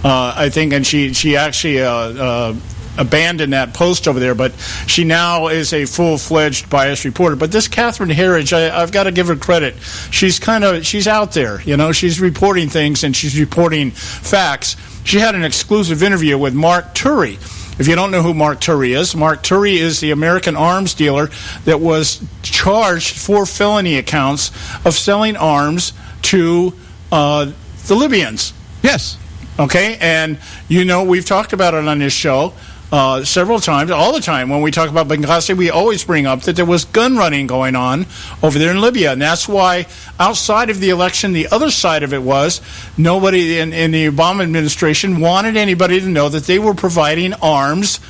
I think, and she actually abandoned that post over there, but she now is a full-fledged biased reporter. But this Catherine Herridge, I've got to give her credit. She's out there, she's reporting things and she's reporting facts. She had an exclusive interview with Mark Turry. If you don't know who Mark Turry is the American arms dealer that was charged for felony accounts of selling arms to the Libyans. Yes. Okay, and we've talked about it on this show several times, all the time. When we talk about Benghazi, we always bring up that there was gun running going on over there in Libya. And that's why outside of the election, the other side of it was nobody in the Obama administration wanted anybody to know that they were providing arms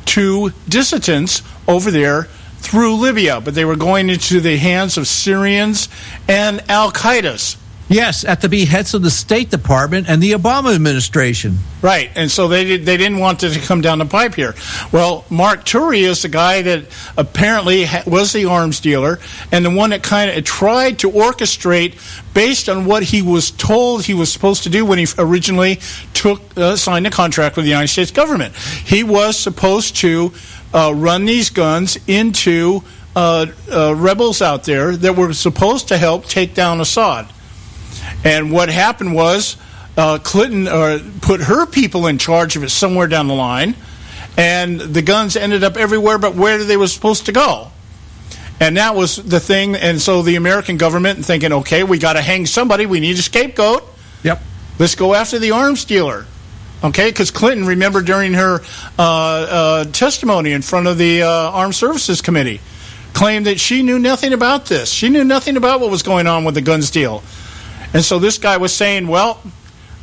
to dissidents over there through Libya. But they were going into the hands of Syrians and Al-Qaeda's. Yes, at the behest of the State Department and the Obama administration. Right, and so they didn't want it to come down the pipe here. Well, Mark Turry is the guy that apparently was the arms dealer and the one that kind of tried to orchestrate based on what he was told he was supposed to do when he originally signed a contract with the United States government. He was supposed to run these guns into rebels out there that were supposed to help take down Assad. And what happened was Clinton put her people in charge of it somewhere down the line, and the guns ended up everywhere but where they were supposed to go. And that was the thing. And so the American government thinking, okay, we got to hang somebody. We need a scapegoat. Yep. Let's go after the arms dealer. Okay, because Clinton, remember during her testimony in front of the Armed Services Committee, claimed that she knew nothing about this. She knew nothing about what was going on with the guns deal. And so this guy was saying, well,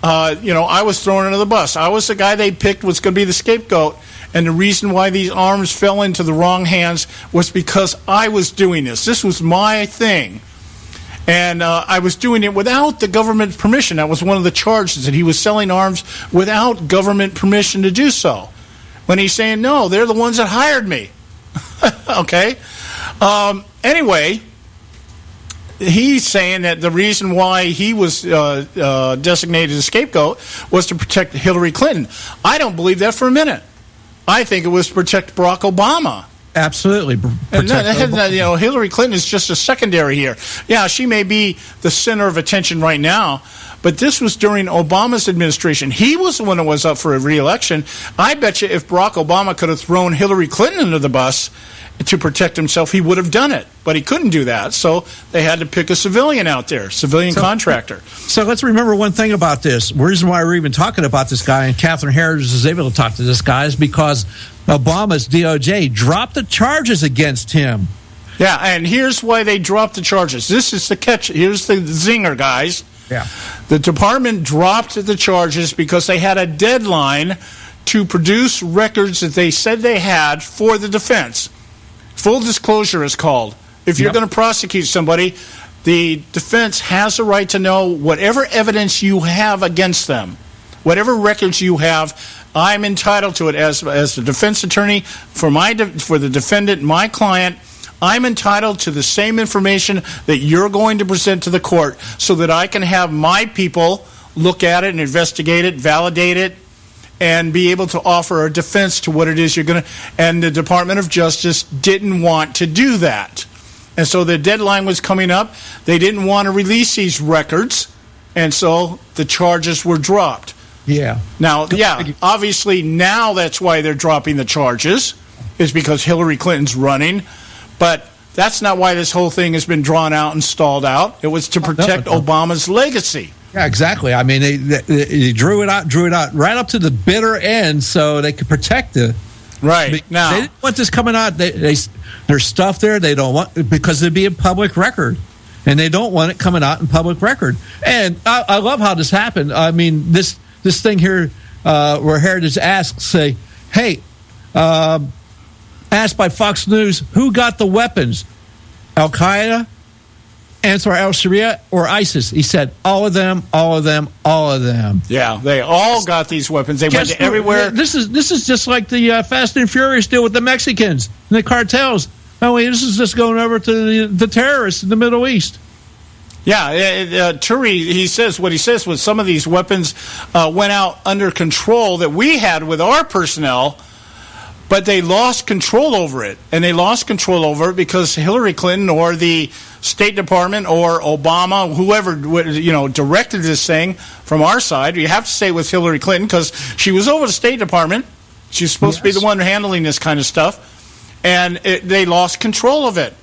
I was thrown under the bus. I was the guy they picked was going to be the scapegoat. And the reason why these arms fell into the wrong hands was because I was doing this. This was my thing. And I was doing it without the government permission. That was one of the charges, that he was selling arms without government permission to do so. When he's saying, no, they're the ones that hired me. Okay? Anyway, he's saying that the reason why he was designated as a scapegoat was to protect Hillary Clinton. I don't believe that for a minute. I think it was to protect Barack Obama. Absolutely. Hillary Clinton is just a secondary here. Yeah, she may be the center of attention right now, but this was during Obama's administration. He was the one that was up for a re-election. I bet you if Barack Obama could have thrown Hillary Clinton under the bus to protect himself, he would have done it. But he couldn't do that, so they had to pick a civilian out there, contractor. So let's remember one thing about this. The reason why we're even talking about this guy, and Catherine Herridge is able to talk to this guy, is because Obama's DOJ dropped the charges against him. Yeah, and here's why they dropped the charges. This is the catch. Here's the zinger, guys. Yeah. The department dropped the charges because they had a deadline to produce records that they said they had for the defense. Full disclosure is called. If you're going to prosecute somebody, the defense has a right to know whatever evidence you have against them, whatever records you have. I'm entitled to it as the defense attorney for the defendant, my client. I'm entitled to the same information that you're going to present to the court so that I can have my people look at it and investigate it, validate it, and be able to offer a defense to what it is you're going to. And the Department of Justice didn't want to do that. And so the deadline was coming up. They didn't want to release these records, and so the charges were dropped. Yeah. Now, obviously now that's why they're dropping the charges, is because Hillary Clinton's running. But that's not why this whole thing has been drawn out and stalled out. It was to protect Obama's legacy. Yeah, exactly. I mean, they drew it out right up to the bitter end so they could protect it. Right. Now, they didn't want this coming out. There's stuff there they don't want because it'd be a public record. And they don't want it coming out in public record. And I love how this happened. I mean, this thing here where Heritage asks, say, hey, asked by Fox News, who got the weapons? Al-Qaeda, Answer al-Sharia or ISIS. He said, all of them, all of them, all of them. Yeah, they all got these weapons. They went to everywhere. This is just like the Fast and Furious deal with the Mexicans and the cartels. Only this is just going over to the terrorists in the Middle East. Yeah, Turi, he says was some of these weapons went out under control that we had with our personnel, but they lost control over it. And they lost control over it because Hillary Clinton or the State Department or Obama, whoever, directed this thing from our side. You have to say it was Hillary Clinton because she was over the State Department. She's supposed to be the one handling this kind of stuff. And they lost control of it.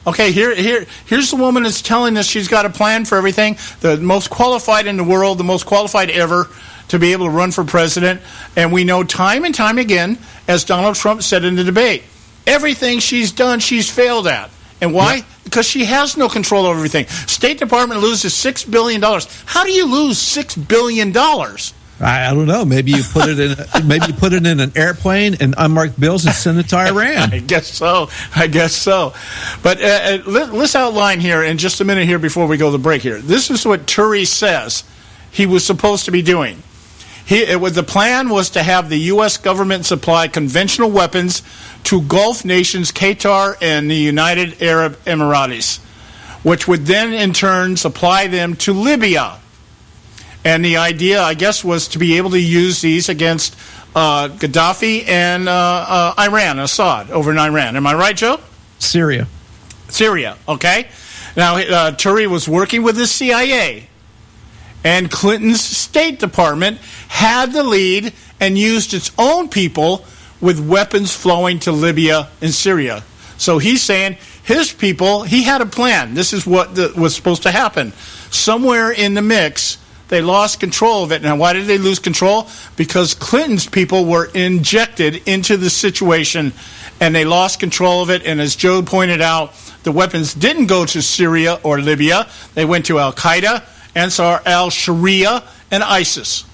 Okay, here's the woman that's telling us she's got a plan for everything, the most qualified in the world, the most qualified ever to be able to run for president. And we know time and time again, as Donald Trump said in the debate, everything she's done, she's failed at. And why? Yeah. Because she has no control over everything. State Department loses $6 billion. How do you lose $6 billion? I don't know. Maybe you put it in an airplane and unmarked bills and send it to Iran. I guess so. But let's outline here in just a minute here before we go to the break here. This is what Turi says he was supposed to be doing. The plan was to have the U.S. government supply conventional weapons to Gulf nations, Qatar and the United Arab Emirates, which would then in turn supply them to Libya. And the idea, I guess, was to be able to use these against Gaddafi and Iran, Assad, over in Iran. Am I right, Joe? Syria, okay. Now, Turi was working with the CIA, and Clinton's State Department had the lead and used its own people with weapons flowing to Libya and Syria. So he's saying his people, he had a plan. This is what was supposed to happen. Somewhere in the mix, they lost control of it. Now, why did they lose control? Because Clinton's people were injected into the situation, and they lost control of it. And as Joe pointed out, the weapons didn't go to Syria or Libya. They went to Al-Qaeda, Ansar al-Sharia, and ISIS.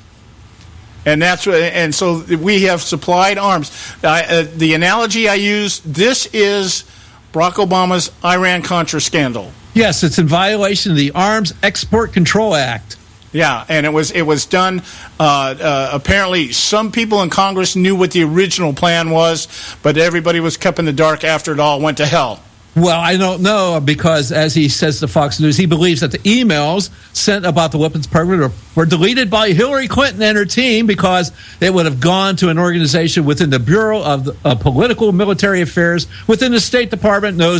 And so we have supplied arms. The analogy I use, this is Barack Obama's Iran-Contra scandal. Yes, it's in violation of the Arms Export Control Act. Yeah, and it was done. Apparently, some people in Congress knew what the original plan was, but everybody was kept in the dark after it all went to hell. Well, I don't know, because as he says to Fox News, he believes that the emails sent about the weapons program were deleted by Hillary Clinton and her team because it would have gone to an organization within the Bureau of Political Military Affairs within the State Department known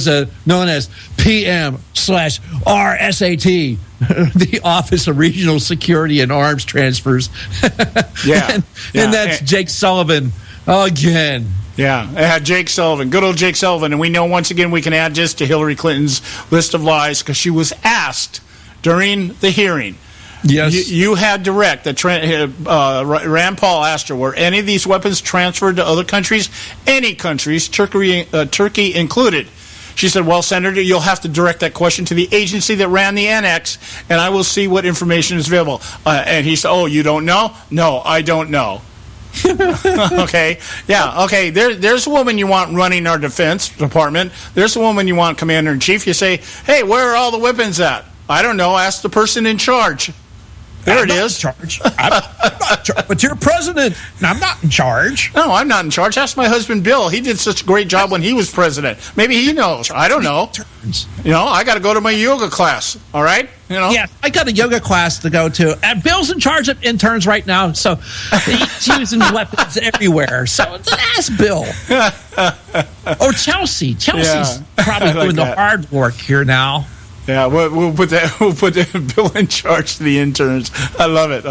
as PM/RSAT, the Office of Regional Security and Arms Transfers. And that's Jake Sullivan again. Yeah, it had Jake Sullivan, good old Jake Sullivan. And we know once again we can add this to Hillary Clinton's list of lies because she was asked during the hearing. Yes. You had direct that Rand Paul asked her, were any of these weapons transferred to other countries? Any countries, Turkey included. She said, well, Senator, you'll have to direct that question to the agency that ran the annex, and I will see what information is available. And he said, oh, you don't know? No, I don't know. Okay. Yeah. Okay. There's a woman you want running our Defense Department. There's a woman you want Commander-in-Chief. You say, hey, where are all the weapons at? I don't know. Ask the person in charge. There it is. I'm not in charge. But you're president. I'm not in charge. No, I'm not in charge. Ask my husband, Bill. He did such a great job when he was president. Maybe he knows. I don't know. I got to go to my yoga class. All right? Yeah, I got a yoga class to go to. And Bill's in charge of interns right now, so he's using weapons everywhere. So ask Bill. Or Chelsea. Chelsea's probably doing the hard work here now. Yeah, we'll put Bill in charge of the interns. I love it.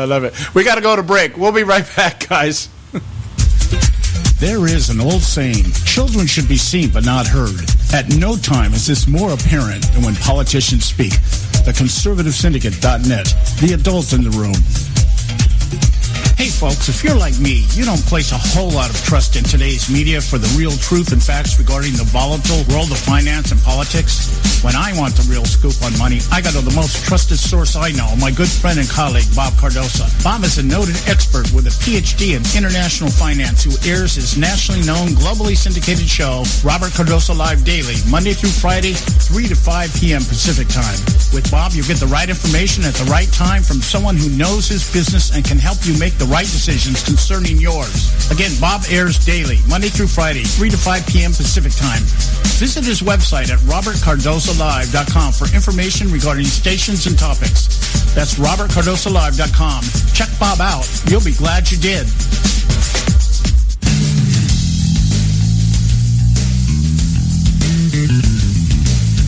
We got to go to break. We'll be right back, guys. There is an old saying, children should be seen but not heard. At no time is this more apparent than when politicians speak. The ConservativeSyndicate.net, the adult in the room. Hey folks, if you're like me, you don't place a whole lot of trust in today's media for the real truth and facts regarding the volatile world of finance and politics. When I want the real scoop on money, I go to the most trusted source I know, my good friend and colleague, Bob Cardosa. Bob is a noted expert with a PhD in international finance who airs his nationally known, globally syndicated show, Robert Cardosa Live Daily, Monday through Friday, 3 to 5 p.m. Pacific time. With Bob, you'll get the right information at the right time from someone who knows his business and can help you make the right decisions concerning yours. Again, Bob airs daily, Monday through Friday, 3 to 5 p.m. Pacific time. Visit his website at robertcardosalive.com for information regarding stations and topics. That's robertcardosalive.com. Check Bob out. You'll be glad you did.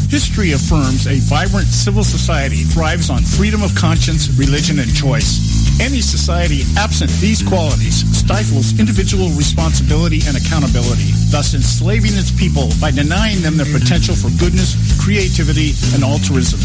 History affirms a vibrant civil society thrives on freedom of conscience, religion, and choice. Any society absent these qualities stifles individual responsibility and accountability, thus enslaving its people by denying them their potential for goodness, creativity, and altruism.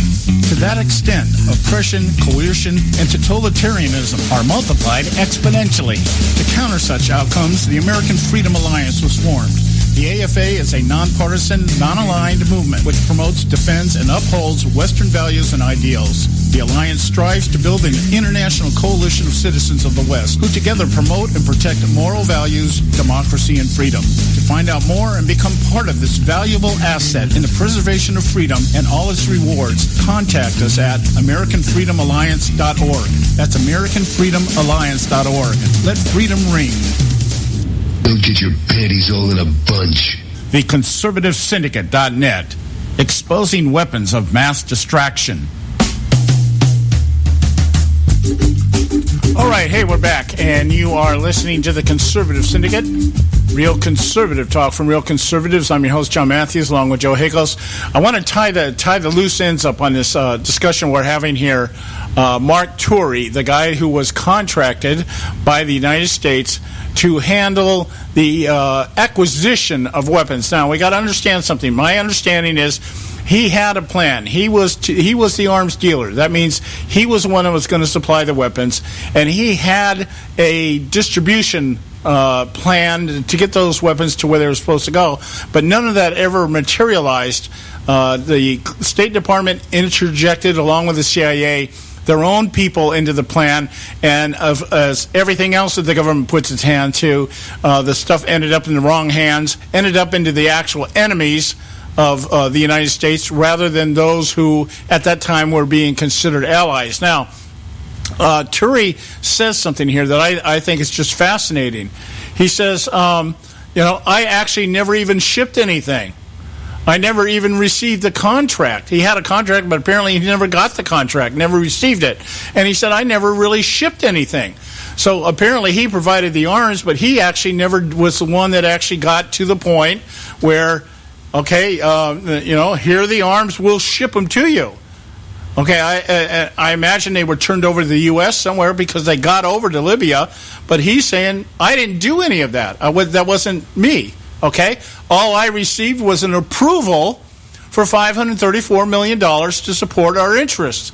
To that extent, oppression, coercion, and totalitarianism are multiplied exponentially. To counter such outcomes, the American Freedom Alliance was formed. The AFA is a nonpartisan, non-aligned movement which promotes, defends, and upholds Western values and ideals. The Alliance strives to build an international coalition of citizens of the West who together promote and protect moral values, democracy, and freedom. To find out more and become part of this valuable asset in the preservation of freedom and all its rewards, contact us at AmericanFreedomAlliance.org. That's AmericanFreedomAlliance.org. Let freedom ring. Don't get your panties all in a bunch. The Conservative Syndicate.net, exposing weapons of mass distraction. All right, hey, we're back, and you are listening to the Conservative Syndicate, real conservative talk from real conservatives. I'm your host, John Matthews, along with Joe Hickles. I want to tie the loose ends up on this discussion we're having here. Mark Turi, the guy who was contracted by the United States to handle the acquisition of weapons. Now, we got to understand something. My understanding is he had a plan. He was the arms dealer. That means he was the one that was going to supply the weapons, and he had a distribution plan to get those weapons to where they were supposed to go. But none of that ever materialized. The State Department interjected, along with the CIA, their own people into the plan, and as everything else that the government puts its hand to, the stuff ended up in the wrong hands, ended up into the actual enemies of the United States rather than those who at that time were being considered allies. Now, Turi says something here that I think is just fascinating. He says, I actually never even shipped anything. I never even received the contract. He had a contract, but apparently he never got the contract, never received it. And he said, I never really shipped anything. So apparently he provided the arms, but he actually never was the one that actually got to the point where, okay, here are the arms, we'll ship them to you. Okay, I imagine they were turned over to the U.S. somewhere because they got over to Libya, but he's saying, I didn't do any of that. That wasn't me. Okay? All I received was an approval for $534 million to support our interests.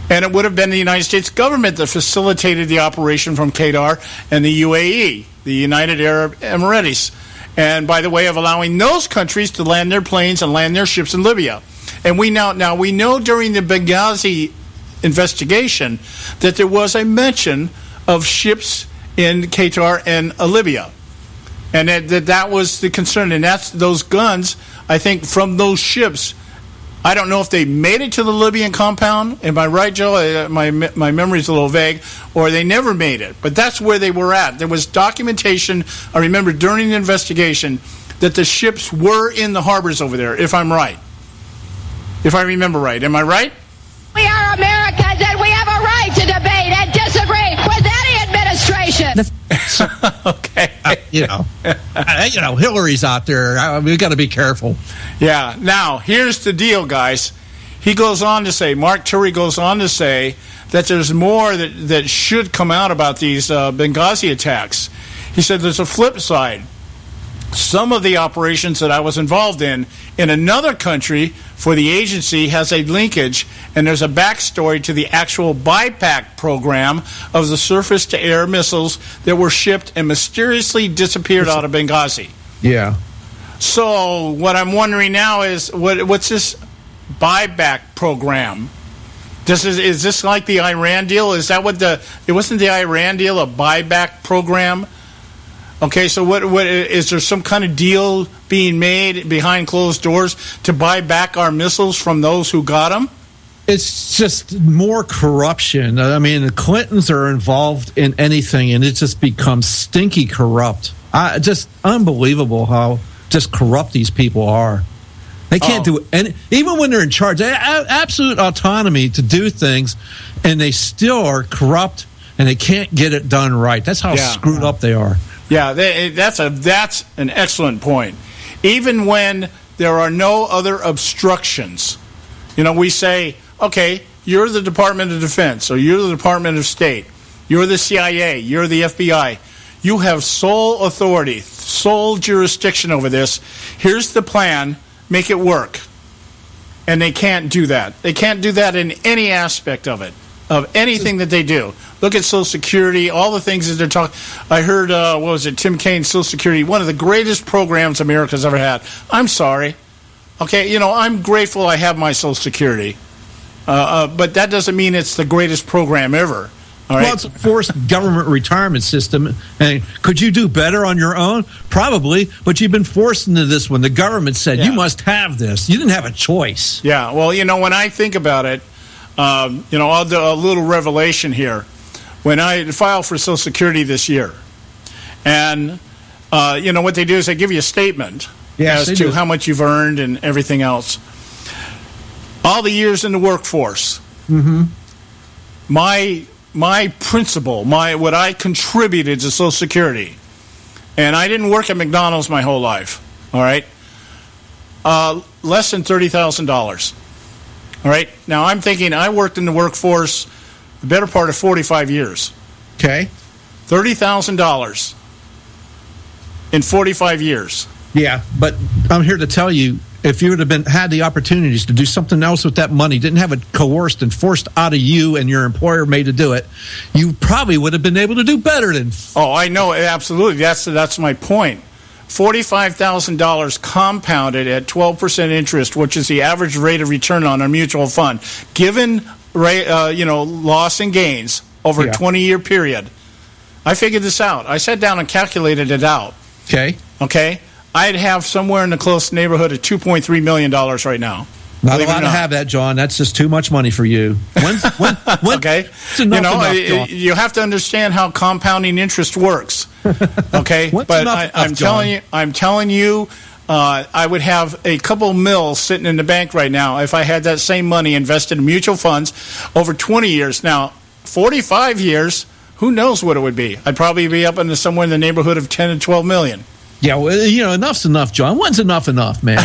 And it would have been the United States government that facilitated the operation from Qatar and the UAE, the United Arab Emirates. And by the way of allowing those countries to land their planes and land their ships in Libya. And we know during the Benghazi investigation that there was a mention of ships in Qatar and Libya. And that was the concern. And that's those guns, I think, from those ships. I don't know if they made it to the Libyan compound. Am I right, Joe? My memory's a little vague. Or they never made it. But that's where they were at. There was documentation, I remember, during the investigation that the ships were in the harbors over there, if I'm right. If I remember right. Am I right? We are Americans, and we have a right to debate and disagree with any administration. Okay. Hillary's out there. We've got to be careful. Yeah. Now, here's the deal, guys. He goes on to say, Mark Turi goes on to say that there's more that should come out about these Benghazi attacks. He said there's a flip side. some of the operations that I was involved in another country for the agency has a linkage, and there's a backstory to the actual BIPAC program of the surface-to-air missiles that were shipped and mysteriously disappeared out of Benghazi. Yeah. So what I'm wondering now is, what's this buyback program? Is this like the Iran deal? Is that what it wasn't the Iran deal a buyback program? Okay, so what is there some kind of deal being made behind closed doors to buy back our missiles from those who got them? It's just more corruption. I mean, the Clintons are involved in anything, and it just becomes stinky corrupt. Just unbelievable how just corrupt these people are. They can't do any, even when they're in charge. They have absolute autonomy to do things, and they still are corrupt, and they can't get it done right. That's how screwed up they are. Yeah, that's an excellent point. Even when there are no other obstructions, we say, okay, you're the Department of Defense, or you're the Department of State, you're the CIA, you're the FBI. You have sole authority, sole jurisdiction over this. Here's the plan. Make it work. And they can't do that. They can't do that in any aspect of it, of anything that they do. Look at Social Security, all the things that they're talking. I heard, Tim Kaine's Social Security, one of the greatest programs America's ever had. I'm sorry. Okay, I'm grateful I have my Social Security. But that doesn't mean it's the greatest program ever. All right? Well, it's a forced government retirement system. And could you do better on your own? Probably, but you've been forced into this one. The government said, you must have this. You didn't have a choice. Yeah, well, when I think about it, I'll do a little revelation here. When I filed for Social Security this year, and, what they do is they give you a statement as to how much you've earned and everything else. All the years in the workforce, my principle, what I contributed to Social Security, and I didn't work at McDonald's my whole life, all right? Less than $30,000. All right? Now, I'm thinking I worked in the workforce the better part of 45 years. Okay. $30,000 in 45 years. Yeah, but I'm here to tell you, if you would have had the opportunities to do something else with that money, didn't have it coerced and forced out of you and your employer made to do it, you probably would have been able to do better than. Oh, I know, absolutely. That's my point. $45,000 compounded at 12% interest, which is the average rate of return on a mutual fund, given loss and gains over a 20-year period. I figured this out. I sat down and calculated it out. Okay. I'd have somewhere in the close neighborhood of $2.3 million right now. Not allowed to have that, John. That's just too much money for you. Okay. Enough, you have to understand how compounding interest works. Okay. But I'm telling you, I would have a couple mil sitting in the bank right now if I had that same money invested in mutual funds over 20 years. Now, 45 years, who knows what it would be? I'd probably be up into somewhere in the neighborhood of 10 to 12 million. Yeah, well, enough's enough, John. When's enough, man?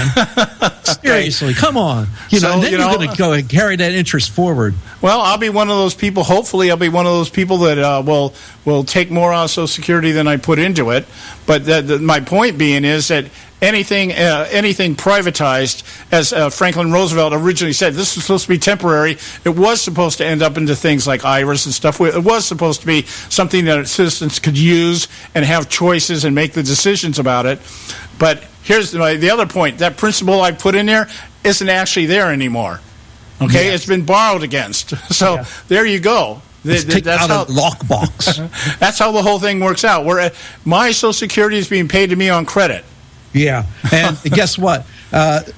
Seriously, come on. You're going to go and carry that interest forward. Well, I'll be one of those people. Hopefully, I'll be one of those people that will take more out of Social Security than I put into it. But my point being is that anything privatized, as Franklin Roosevelt originally said, this was supposed to be temporary. It was supposed to end up into things like IRAs and stuff. It was supposed to be something that citizens could use and have choices and make the decisions about it. But here's the other point. That principle I put in there isn't actually there anymore. Okay? It's been borrowed against. So there you go. That's out of the lockbox. That's how the whole thing works out. My Social Security is being paid to me on credit. Yeah, and guess what? The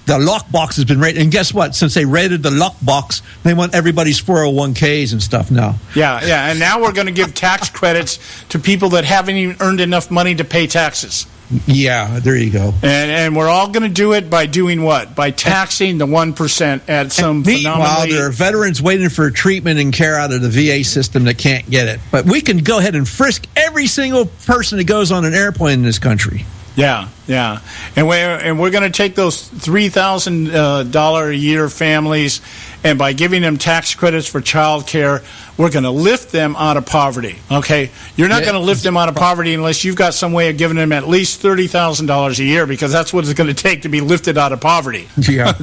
lockbox has been rated, and guess what? Since they rated the lockbox, they want everybody's 401ks and stuff now. Yeah, and now we're going to give tax credits to people that haven't even earned enough money to pay taxes. Yeah, there you go. And we're all going to do it by doing what? By taxing the 1% at some phenomenally... Meanwhile, there are veterans waiting for treatment and care out of the VA system that can't get it. But we can go ahead and frisk every single person that goes on an airplane in this country. Yeah, yeah, and we're going to take those $3,000 a year families, and by giving them tax credits for child care, we're going to lift them out of poverty. Okay, you're not going to lift them out of poverty unless you've got some way of giving them at least $30,000 a year, because that's what it's going to take to be lifted out of poverty. Yeah.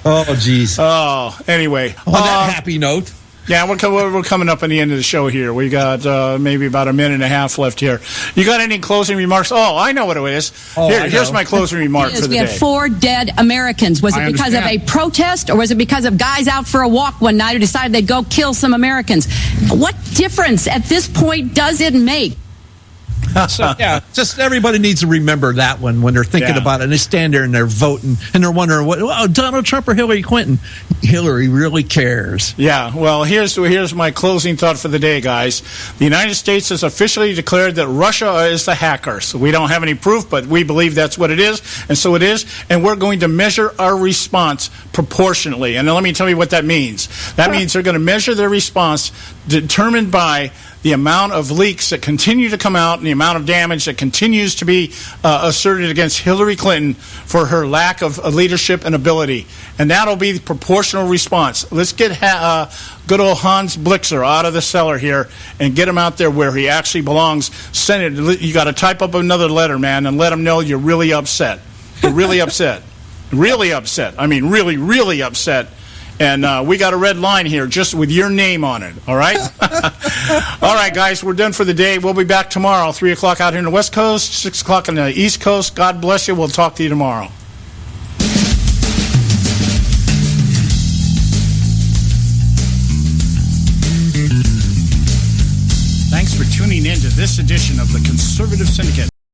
Oh, geez. Oh, anyway. On that happy note. Yeah, we're coming up on the end of the show here. We got maybe about a minute and a half left here. You got any closing remarks? Oh, I know what it is. Here's my closing remark for the day. We had 4 dead Americans. Was it because of a protest, or was it because of guys out for a walk one night who decided they'd go kill some Americans? What difference at this point does it make? So, yeah, just everybody needs to remember that one when they're thinking about it, and they stand there and they're voting and they're wondering, Donald Trump or Hillary Clinton? Hillary really cares. Yeah, well, here's my closing thought for the day, guys. The United States has officially declared that Russia is the hacker. So we don't have any proof, but we believe that's what it is, and so it is, and we're going to measure our response proportionately. And let me tell you what that means. That means they're going to measure their response determined by the amount of leaks that continue to come out and the amount of damage that continues to be asserted against Hillary Clinton for her lack of leadership and ability. And that'll be the proportional response. Let's get good old Hans Blixer out of the cellar here and get him out there where he actually belongs. Senate, you got to type up another letter, man, and let him know you're really upset. You're really upset. Really upset. I mean, really, really upset. And we got a red line here just with your name on it, all right? All right, guys, we're done for the day. We'll be back tomorrow, 3 o'clock out here on the West Coast, 6 o'clock on the East Coast. God bless you. We'll talk to you tomorrow. Thanks for tuning in to this edition of the Conservative Syndicate.